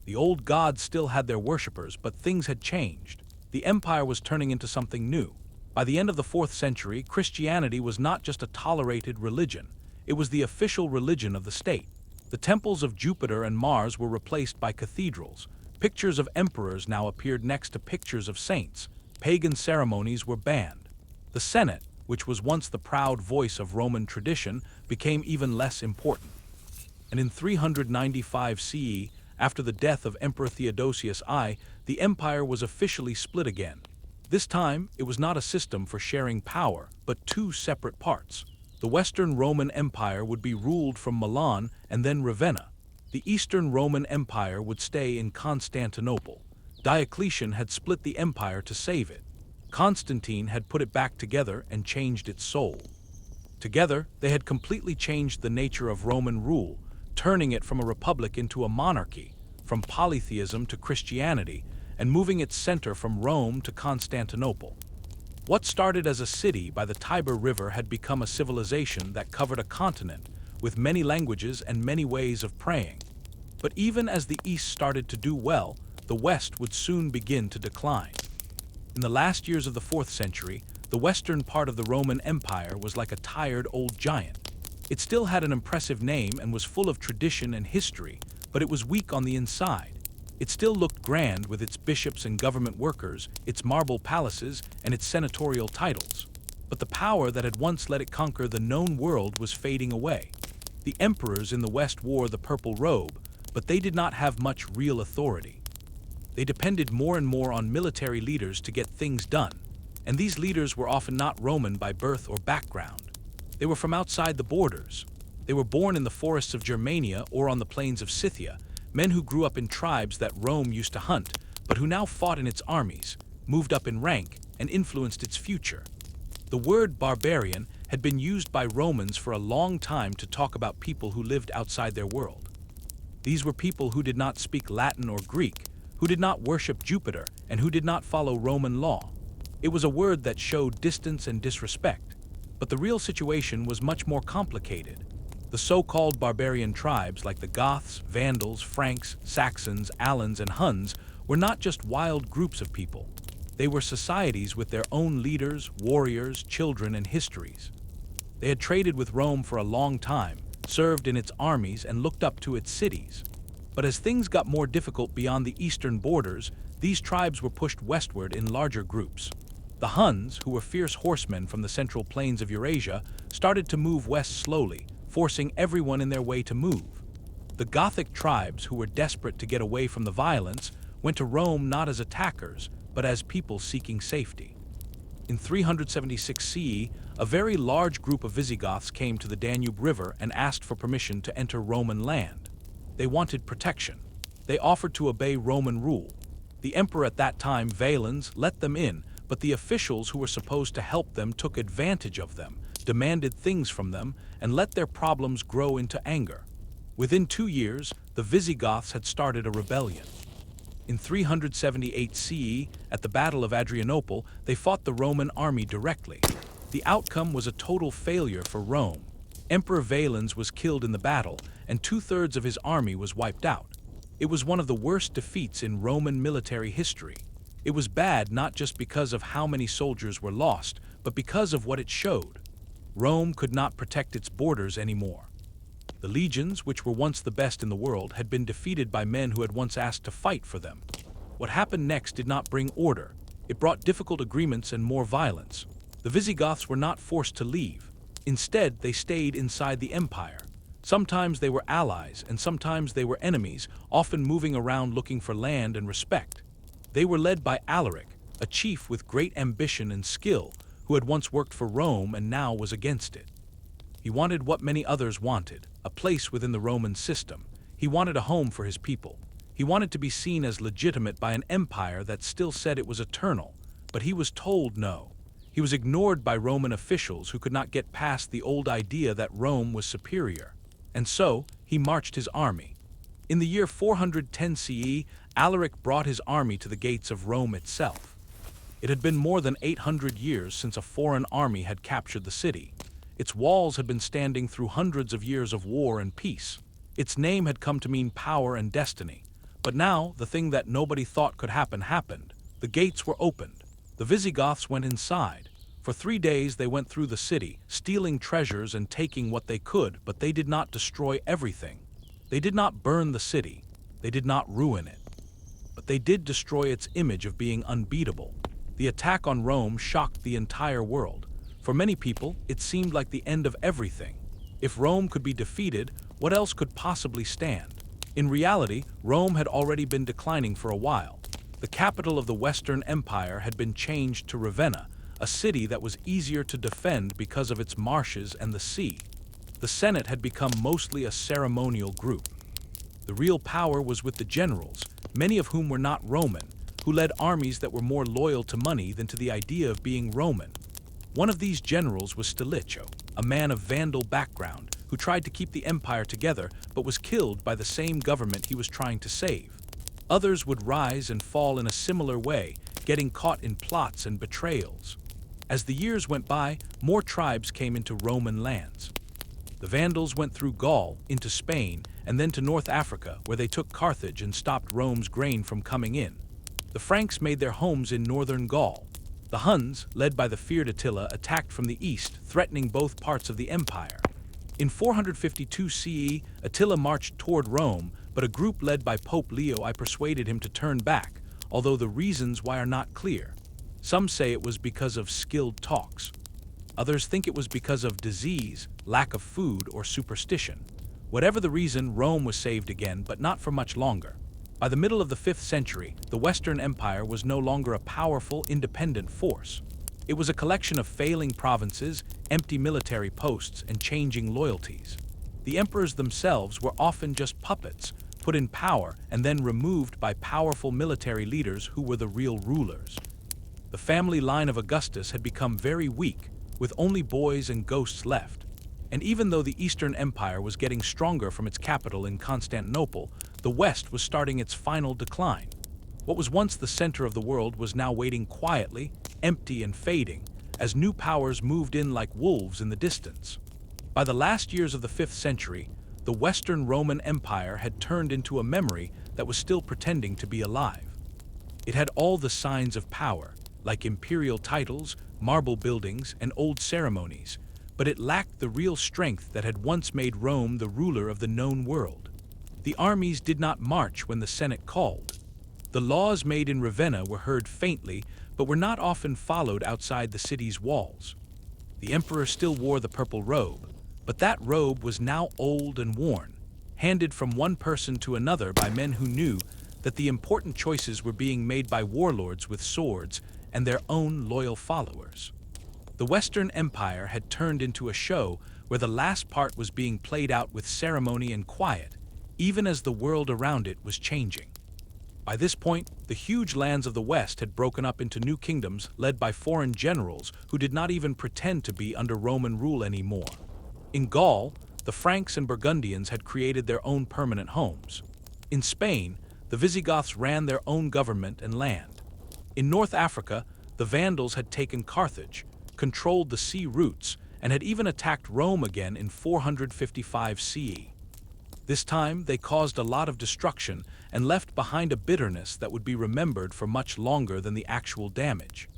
The old gods still had their worshippers, but things had changed. The empire was turning into something new. By the end of the 4th century, Christianity was not just a tolerated religion, it was the official religion of the state. The temples of Jupiter and Mars were replaced by cathedrals. Pictures of emperors now appeared next to pictures of saints. Pagan ceremonies were banned. The Senate, which was once the proud voice of Roman tradition, became even less important. And in 395 CE, after the death of Emperor Theodosius I, the empire was officially split again. This time, it was not a system for sharing power, but two separate parts. The Western Roman Empire would be ruled from Milan and then Ravenna. The Eastern Roman Empire would stay in Constantinople. Diocletian had split the empire to save it. Constantine had put it back together and changed its soul. Together, they had completely changed the nature of Roman rule, turning it from a republic into a monarchy, from polytheism to Christianity, and moving its center from Rome to Constantinople. What started as a city by the Tyber River had become a civilization that covered a continent, with many languages and many ways of praying. But even as the East started to do well, the West would soon begin to decline. In the last years of the 4th century, the western part of the Roman Empire was like a tired old giant. It still had an impressive name and was full of tradition and history, but it was weak on the inside. It still looked grand with its bishops and government workers, its marble palaces, and its senatorial titles. But the power that had once let it conquer the known world was fading away. The emperors in the West wore the purple robe, but they did not have much real authority. They depended more and more on military leaders to get things done, and these leaders were often not Roman by birth or background. They were from outside the borders. They were born in the forests of Germania or on the plains of Scythia, men who grew up in tribes that Rome used to hunt, but who now fought in its armies, moved up in rank, and influenced its future. The word barbarian had been used by Romans for a long time to talk about people who lived outside their world. These were people who did not speak Latin or Greek, who did not worship Jupiter, and who did not follow Roman law. It was a word that showed distance and disrespect. But the real situation was much more complicated. The so-called barbarian tribes like the Goths, Vandals, Franks, Saxons, Alans, and Huns were not just wild groups of people. They were societies with their own leaders, warriors, children, and histories. They had traded with Rome for a long time, served in its armies, and looked up to its cities. But as things got more difficult beyond the eastern borders, these tribes were pushed westward in larger groups. The Huns, who were fierce horsemen from the central plains of Eurasia, started to move west slowly, forcing everyone in their way to move. The Gothic tribes, who were desperate to get away from the violence, went to Rome not as attackers, but as people seeking safety. In 376 CE, a very large group of Visigoths came to the Danube River and asked for permission to enter Roman land. They wanted protection. They offered to obey Roman rule. The emperor at that time, Valens, let them in, but the officials who were supposed to help them took advantage of them, demanded things from them, and let their problems grow into anger. Within 2 years, the Visigoths had started a rebellion. In 378 CE, at the Battle of Adrianople, they fought the Roman army directly. The outcome was a total failure for Rome. Emperor Valens was killed in the battle, and 2/3 of his army was wiped out. It was one of the worst defeats in Roman military history. It was bad not just because of how many soldiers were lost, but because of what it showed. Rome could not protect its borders anymore. The legions, which were once the best in the world, had been defeated by men who had once asked to fight for them. What happened next did not bring order. It brought difficult agreements and more violence. The Visigoths were not forced to leave. Instead, they stayed inside the empire. Sometimes they were allies, and sometimes they were enemies, often moving around looking for land and respect. They were led by Alaric, a chief with great ambition and skill, who had once worked for Rome and now was against it. He wanted what many others wanted, a place within the Roman system. He wanted a home for his people. He wanted to be seen as legitimate by an empire that still said it was eternal, but he was told no. He was ignored by Roman officials who could not get past the old idea that Rome was superior. And so, he marched his army. In the year 410 CE, Alaric brought his army to the gates of Rome itself. It had been more than 800 years since a foreign army had captured the city. Its walls had been standing through hundreds of years of war and peace. Its name had come to mean power and destiny. But now, the thing that nobody thought could happen happened. The gates were opened. The Visigoths went inside. For 3 days they went through the city, stealing treasures and taking what they could, but they did not destroy everything. They did not burn the city. They did not ruin it. But they did destroy its image of being unbeatable. The attack on Rome shocked the entire world. For many people, it seemed like the end of everything. If Rome could be defeated, what else could possibly stand? In reality, Rome had already been declining for a while. The capital of the Western Empire had been changed to Ravenna, a city that was easier to defend because of its marshes and the sea. The Senate had become mostly a ceremonial group. The real power was with the generals, many of whom were not Roman, who led armies that were more loyal to money than to the idea of being Roman. One of these generals was Stilicho, a man of Vandal background who tried to keep the empire together but was killed by the same government he was trying to save. Others would rise and fall in a similar way, getting caught in plots and betrayals. As the years went by, more tribes came into Roman lands. The Vandals went through Gaul, into Spain, and then to North Africa, where they took Carthage and stopped Rome's grain from coming in. The Franks made their homes in northern Gaul. The Huns, led by the feared Attila, attacked from the east, threatening both parts of the empire. In 452 CE, Attila marched toward Rome, but a group led by Pope Leo I persuaded him to turn back, although the reasons why are not clear. Some say it was because of skilled talks. Others think it was because of disease, lack of food, or superstition. Whatever the reason, Rome was saved again, but not for much longer. By the middle of the 5th century, the Western Empire was no longer a powerful, independent force. It was a collection of failing provinces, empty military posts, and changing loyalties. The emperors themselves were often just puppets, put in power and then removed by powerful military leaders who were the real rulers. The family line of Augustus had become very weak, with only boys and ghosts left. And even though the Eastern Empire was getting stronger from its capital in Constantinople, the West was starting its final decline. What was once the center of the world was now waiting quietly, empty and fading, as new powers moved in like wolves in the distance. By the last years of the 5th century, the Western Roman Empire had turned into a memory that was still pretending to be alive. It had all the signs of power, like imperial titles, marble buildings, and old ceremonies, but it lacked the real strength that had once made Rome the ruler of the known world. The armies did not march when the Senate called. The laws made in Ravenna were heard faintly, but were not often followed outside the city's walls. The emperor still wore the purple robe, but that robe was now old and worn, handed from one person to another by men who knew that the important choices were being made by warlords with swords and their own loyal followers. The Western Empire had turned into a show where the last part was being played out with ceremony and quiet, even as the world around it was changing. By this point, the huge lands of the West had broken up into new kingdoms led by foreign generals who did not even pretend to be under Roman rule anymore. In Gaul, the Franks and Burgundians had created their own permanent homes. In Spain, the Visigoths ran their own government and land. In North Africa, the Vandals had taken Carthage, controlled the sea routes, and had even attacked Rome again in 455 CE. This time, they caused a lot of destruction and left behind a bitterness that would be remembered for much longer than the actual damage.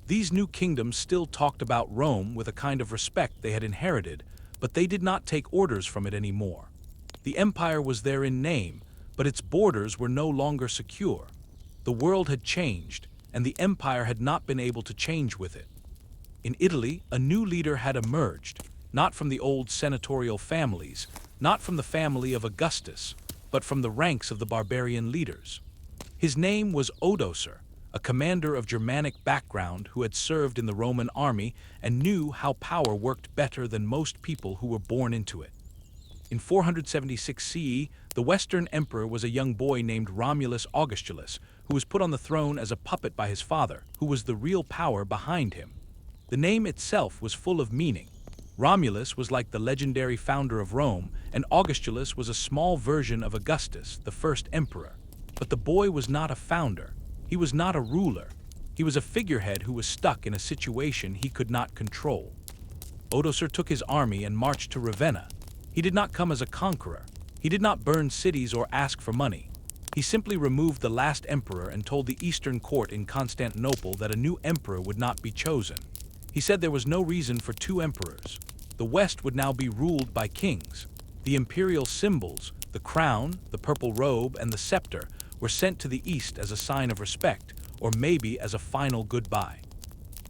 These new kingdoms still talked about Rome with a kind of respect they had inherited, but they did not take orders from it anymore. The empire was there in name, but its borders were no longer secure. The world had changed, and the empire had not been able to change with it. In Italy, a new leader had emerged, not from the old senatorial families, not from the family of Augustus, but from the ranks of the barbarian leaders. His name was Odoacer, a commander of Germanic background who had served in the Roman army and knew how power worked better than most people who were born into it. In 476 CE, the Western emperor was a young boy named Romulus Augustulus, who was put on the throne as a puppet by his father, who was the real power behind him. The name itself was full of meaning. Romulus was like the legendary founder of Rome, and Augustulus was a small version of Augustus, the first emperor. But the boy was not a founder. He was not a ruler. He was a figurehead who was stuck in a situation he could not control. Odoacer took his army and marched to Ravenna. He did not come as a conqueror. He did not burn cities or ask for money. He simply removed the last emperor and told the Eastern court in Constantinople that a new emperor would not be chosen. He said there was no reason for two emperors. The West would now be ruled by kings. The imperial symbols, the crown, the purple robe, and the scepter, were sent to the East as a sign of respect, or maybe as a final goodbye.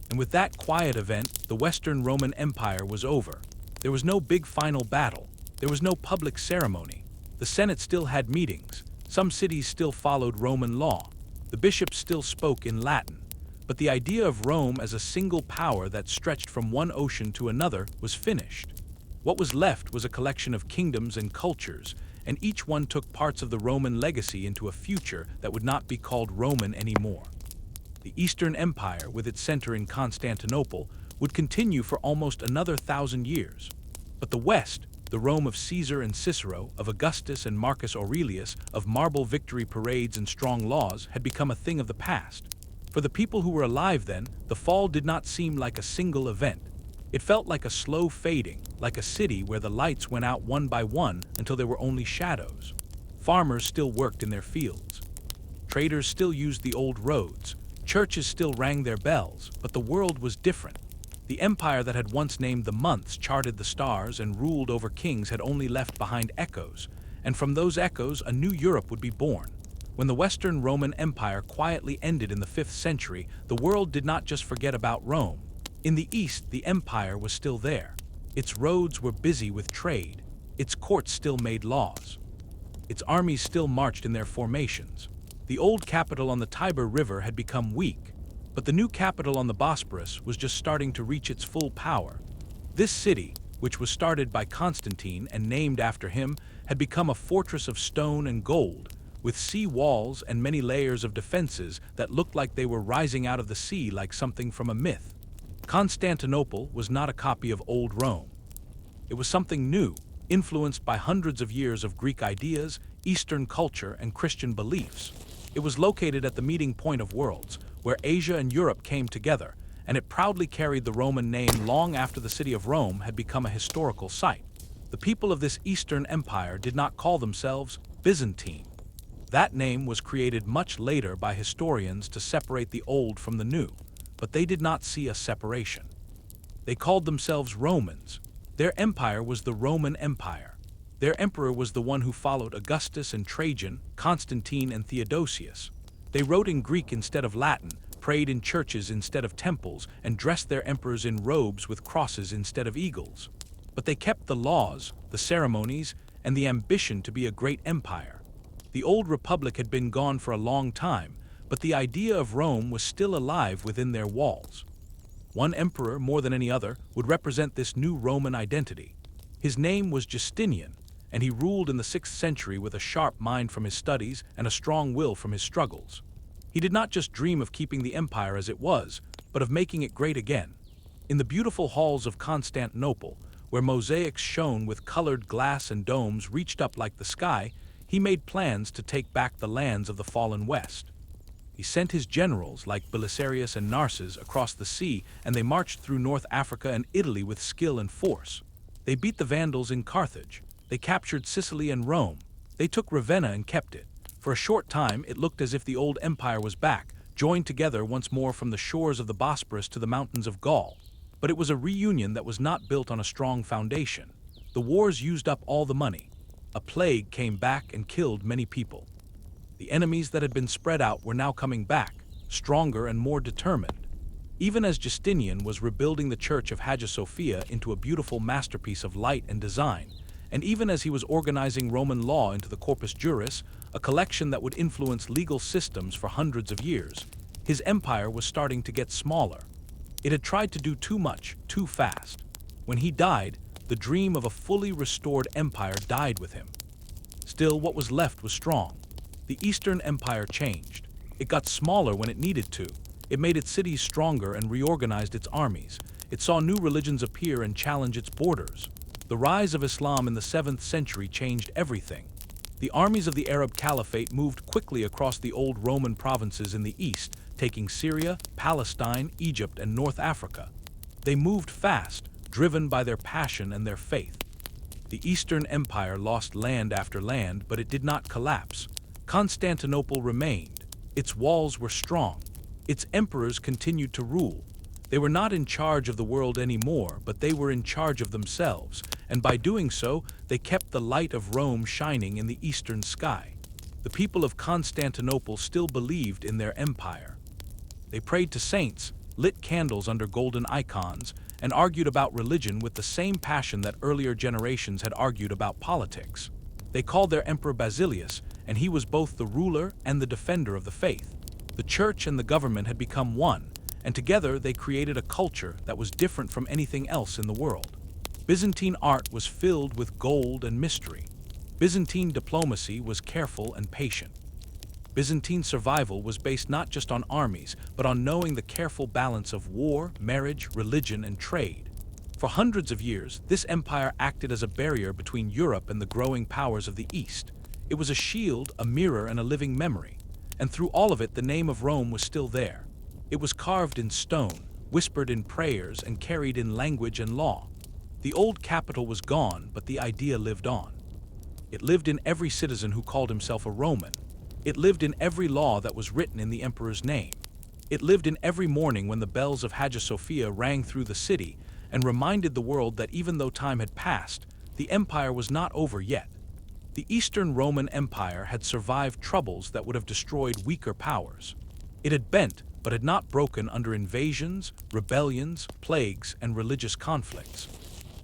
And with that quiet event, the Western Roman Empire was over. There was no big final battle. There was no public ceremony. The Senate still had meetings. Some cities still followed Roman law. The bishops still spoke in Latin. But the idea of Rome as a single power that stretched from one ocean to another was finished. What was left was a collection of kingdoms and cultures, and each one took parts of the Roman legacy into a future that would not be called Roman anymore. The Eastern Empire, with its center in Constantinople, would continue for almost another 1,000 years. But the West, the Rome of Caesar and Cicero, of Augustus and Marcus Aurelius, of marble victory parades and strong laws, had become a thing of the past. For the people who were alive then, the fall did not seem like a single event. It felt like a slow fading, like a city where the lights went out one by one until there were only shadows. Farmers still worked in their fields. Traders still used the old roads. Churches still rang their bells, but the world was different. The empire that had once named the months, charted the stars, and ruled over kings had only left behind echoes, and from those echoes a new Europe would be born. When the Western Roman Empire quietly ended in the 5th century, the world did not just forget about Rome. In the East, the empire was still there. Its roads were busy with trade. Its courts still made laws. Its armies still marched in their formations. The old capital on the Tyber River had become weak. But the new capital on the Bosporus was just starting to reach its full power. This city, which was started by Constantine and named after him, had become a fortress of stone and gold, with sea walls and many layers of defenses that looked like they were rising out of the sea like something from a myth. Constantinople was not a copy of old Rome. It was something new, influenced by hundreds of years of Greek ideas, Eastern culture, and Christian beliefs. It was located at the meeting point of worlds, where Asia and Europe came together, and it proudly carried the Roman name long after the city of Rome had become a historical site. The people of this Eastern Empire did not call themselves Byzantine. That name was created much later by historians to separate the old from the new, but they did not see a separation. They called themselves Romans. Their empire was the Roman Empire. Their emperor was the one who followed Augustus and Trajan, Constantine and Theodosius. They wrote in Greek instead of Latin, prayed in churches instead of temples, and dressed their emperors in robes with crosses instead of eagles. But they kept the laws, the ceremonies, and the ambition to be a great empire. The old republic had been gone for a long time, but the idea of Rome was still alive within their walls. One emperor, more than any other, would represent this new Roman identity. His name was Justinian, and he ruled in the 6th century with a sharp mind from his studies and a strong will from his struggles. He did not just dream of keeping the empire as it was, but of making it great again. In the beautiful halls of Constantinople, where mosaics shone with colored glass and domes reached up like the sky, he made plans to take back the lands of the fallen West. He sent his generals, like Belisarius and Narses, across the sea, and they marched through North Africa and Italy with skill and force. They beat the Vandals in Carthage. They captured Sicily and Rome. They took Ravenna and kept it. For a short time, it looked as if the old empire was back, joined together once more from the shores of the Bosporus to the mountains of Gaul. But it was a reunion that was not built on a strong foundation. The wars used up all the money. A plague came back and killed many people. The enemies that had been spread out were now coming back, stronger and more determined. Even as Justinian was rebuilding the church of Hagia Sophia into a beautiful masterpiece of light and design, and even as he was organizing Roman law into the Corpus Juris, a collection that would influence legal systems for hundreds of years, his empire was starting to get smaller. It had tried to do too much, too fast. When he died, the dream of a fully restored empire died with him. Still, what was left was strong. The Eastern Empire changed. It got smaller when it needed to. It made its cities stronger and reorganized its armies. It saw new religions appear and challenge its borders. The rise of Islam in the 7th century changed everything. The armies of the Arab Caliphate moved quickly across the old Roman provinces in the east, taking Syria, Palestine, Egypt, and North Africa. They moved fast, driven by their passion and their faith. The Eastern Empire lost land after land, but it did not collapse. Constantinople remained. Its walls were strong. Its emperors continued to rule. They were not in charge of the world anymore, but they were in charge of themselves, and by doing so, they kept the light of Rome shining in the eastern sky. The people of Constantinople still believed in their empire. They prayed to saints, lit candles under golden icons, and argued about religion with the same passion that earlier generations had argued about politics. They called their emperor Basilius, and he was both the ruler and the defender of the faith. The church and the government had become one, and together they created a culture that was different from anything else in the world. Byzantine art was filled with gold and mystery. Byzantine diplomacy was careful and patient. Byzantine survival was based not just on armies, but on knowing the careful balance of war, marriage, religion, and trade. For hundreds of years, this empire acted as a barrier between Europe and the growing powers of the East. It was a shield, a mirror, and a living memory. And through all of it, the name of Rome was still there. It was carved in stone, whispered in prayers, and carried in language and law. The old capital was gone, but the idea lived on. It lived in every citizen who called himself a Roman. It lived in every law that was written in the emperor's name. It lived in every morning when the bells of Hagia Sophia rang through the city and reminded the world that even though time had passed, the empire was not over yet. The Eastern Roman Empire had survived troubles that would have destroyed weaker powers. It had bent, but had not broken under invasions, rebellions, plagues, and religious conflicts.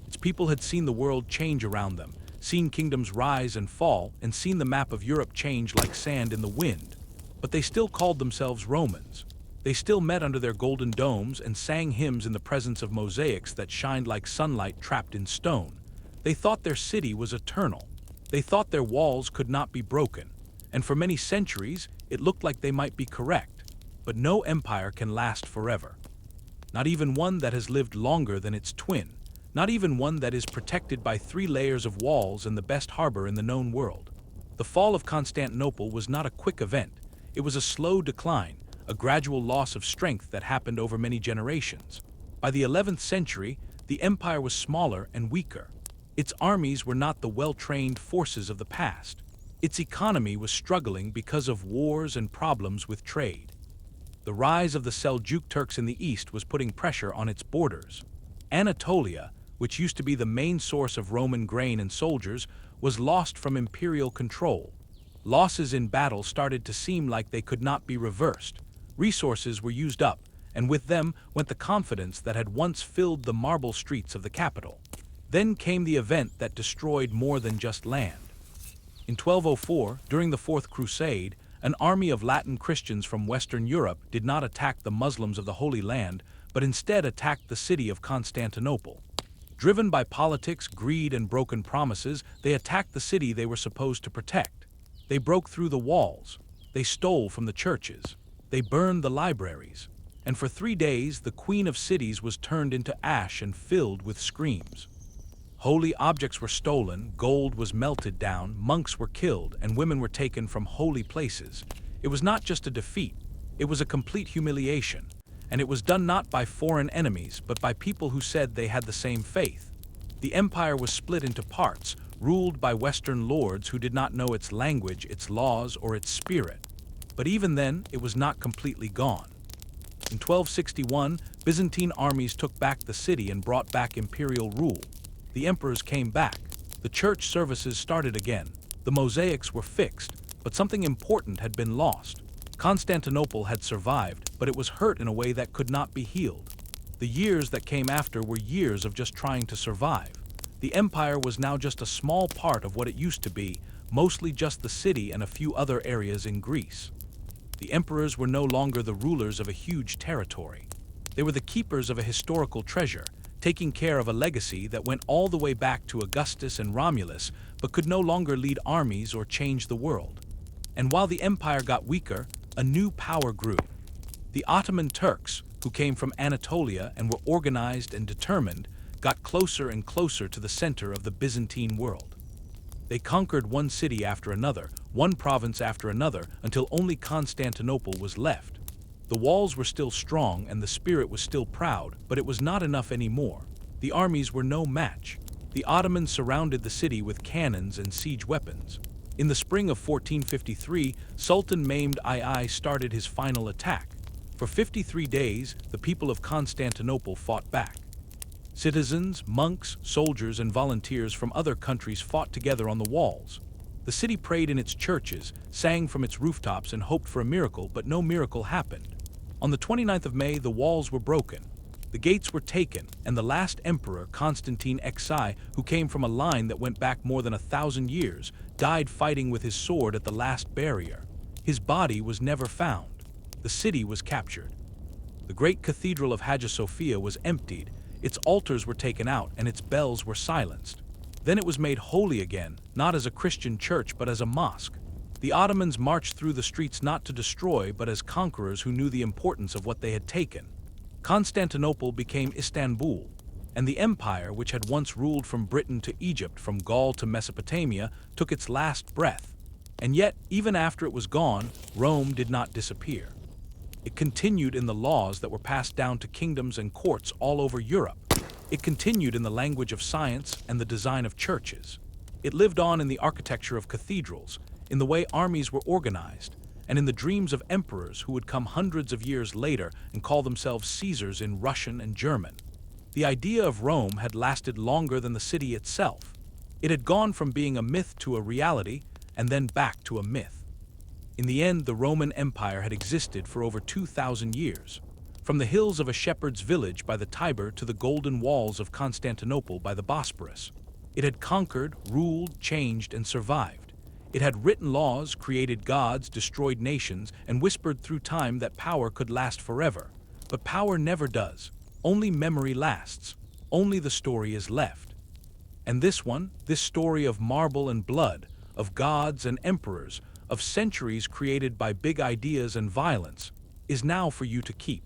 Its people had seen the world change around them, seen kingdoms rise and fall, and seen the map of Europe change like sand in the wind. But they still called themselves Romans. They still met under their golden domes and sang hymns in the presence of mosaics that shined like sunlight trapped in stone. They thought their city was eternal. They thought their walls could not be broken. And for many centuries, it looked like they might be correct. But no empire can last forever. Not even one that has lived longer than its twin. Not even one that is protected by 3 layers of walls and the best harbor in the known world. The fall of Constantinople was not a quick event. It was a slow decline, a gradual loss of strength that happened over many generations. By the 11th century, the empire was smaller and weaker. Its armies were not the well-trained forces of the past. Its economy was struggling because of wars and problems with trade. The rise of the Seljuk Turks in the east was putting pressure on its borders. Anatolia, which used to be the main source of Roman grain and soldiers, was lost from imperial control. Losses in battle started to seem like they could not be reversed. Resources were used up, and with them went the confidence that had once filled the marble streets of the capital. Then came the event that destroyed more than just land. In 1204, during the Fourth Crusade, an army of Latin Christians from Western Europe did not attack the Muslims of the Holy Land, but instead attacked the city of Constantinople. Driven by politics, greed, and broken promises, they attacked the city they were supposed to protect. They broke through the walls. They stole from the churches. They burned the libraries. And for 3 days, the Queen of Cities was turned into ash and filled with screams. Holy objects were stolen, gold was melted down, monks were killed, and women were taken from holy places. It was not just a defeat, it was a complete humiliation. And it was done not by foreign enemies, but by people who said they had the same faith. The empire was split into parts, ruled by Western lords who did not know its language, its laws, or its spirit. But even then, it was not completely gone. In 1261, Byzantine armies took back the city and brought back imperial rule. The emperors came back. The church services started again. The mosaics were fixed, but something important had been lost. Constantinople had survived, but it was hurt in a way that could not be healed. The years that came after were years of just trying to survive. The empire was now just a small part of what it used to be, mostly just the city and a few other areas in Greece. The emperors were no longer the rulers of a huge territory. They were the keepers of a historical treasure, taking care of a legacy that went all the way back to Augustus and Romulus, but could no longer lead armies or change the world. And while the empire got weaker, a new power grew. The Ottoman Turks, who came from Anatolia and were organized and determined, got closer and closer to the center of the Byzantine world. They conquered one city after another, one province after another, until only Constantinople was left. The walls were still strong and the spirit was still proud, but it was not enough anymore. The armies were no match. The Ottomans surrounded the city with cannons and siege weapons. In the spring of 1453, Sultan Mehmed II started his final attack. For 53 days, the people of Constantinople fought back. Citizens, monks, soldiers, and volunteers from other countries fought together on the walls. The city prayed in its churches, sang from its rooftops, and hoped for a miracle, but no miracle happened. On the 29th of May, the walls were broken. The gates were taken, and the last emperor, Constantine XI, who came from a line that went back more than 1,000 years, died fighting with his sword at the last barrier. His body was never found. The city was captured. The great cathedral of Hagia Sophia was emptied, its altars were taken out, and its bells were silenced. Then it was made holy again, not as a Christian church but as a mosque. The Ottomans marched through the streets not to destroy but as conquerors who knew the importance of what they had taken. Constantinople became Istanbul, and the empire, which had once ruled from Britain to Egypt, from Gaul to Mesopotamia, took its last breath. And yet, even after it was gone, Rome did not disappear. It continued in the laws that were passed down to kingdoms and courts all over Europe. It continued in the language of science and the design of churches. It lived on in the architecture of cathedrals, in the way armies were organized, and in the dreams of emperors who would come hundreds of years later and call themselves Caesars in Russian and German. The idea of Rome had lasted longer than the city itself. It had gone from being a myth to a reality, and then back to a myth. In the end, the Roman Empire had existed for over 2,000 years. From the hills of a shepherd's village by the Tiber to the golden walls of Constantinople by the Bosporus. It had conquered, ruled, changed, and survived. It had written laws, created gods, destroyed nations, and whispered through time that power could last forever. But power never does. Only memory lasts. Only the story is left. And this story of marble and blood, of gods and emperors, of centuries created by big ideas and violence, is now for you to keep.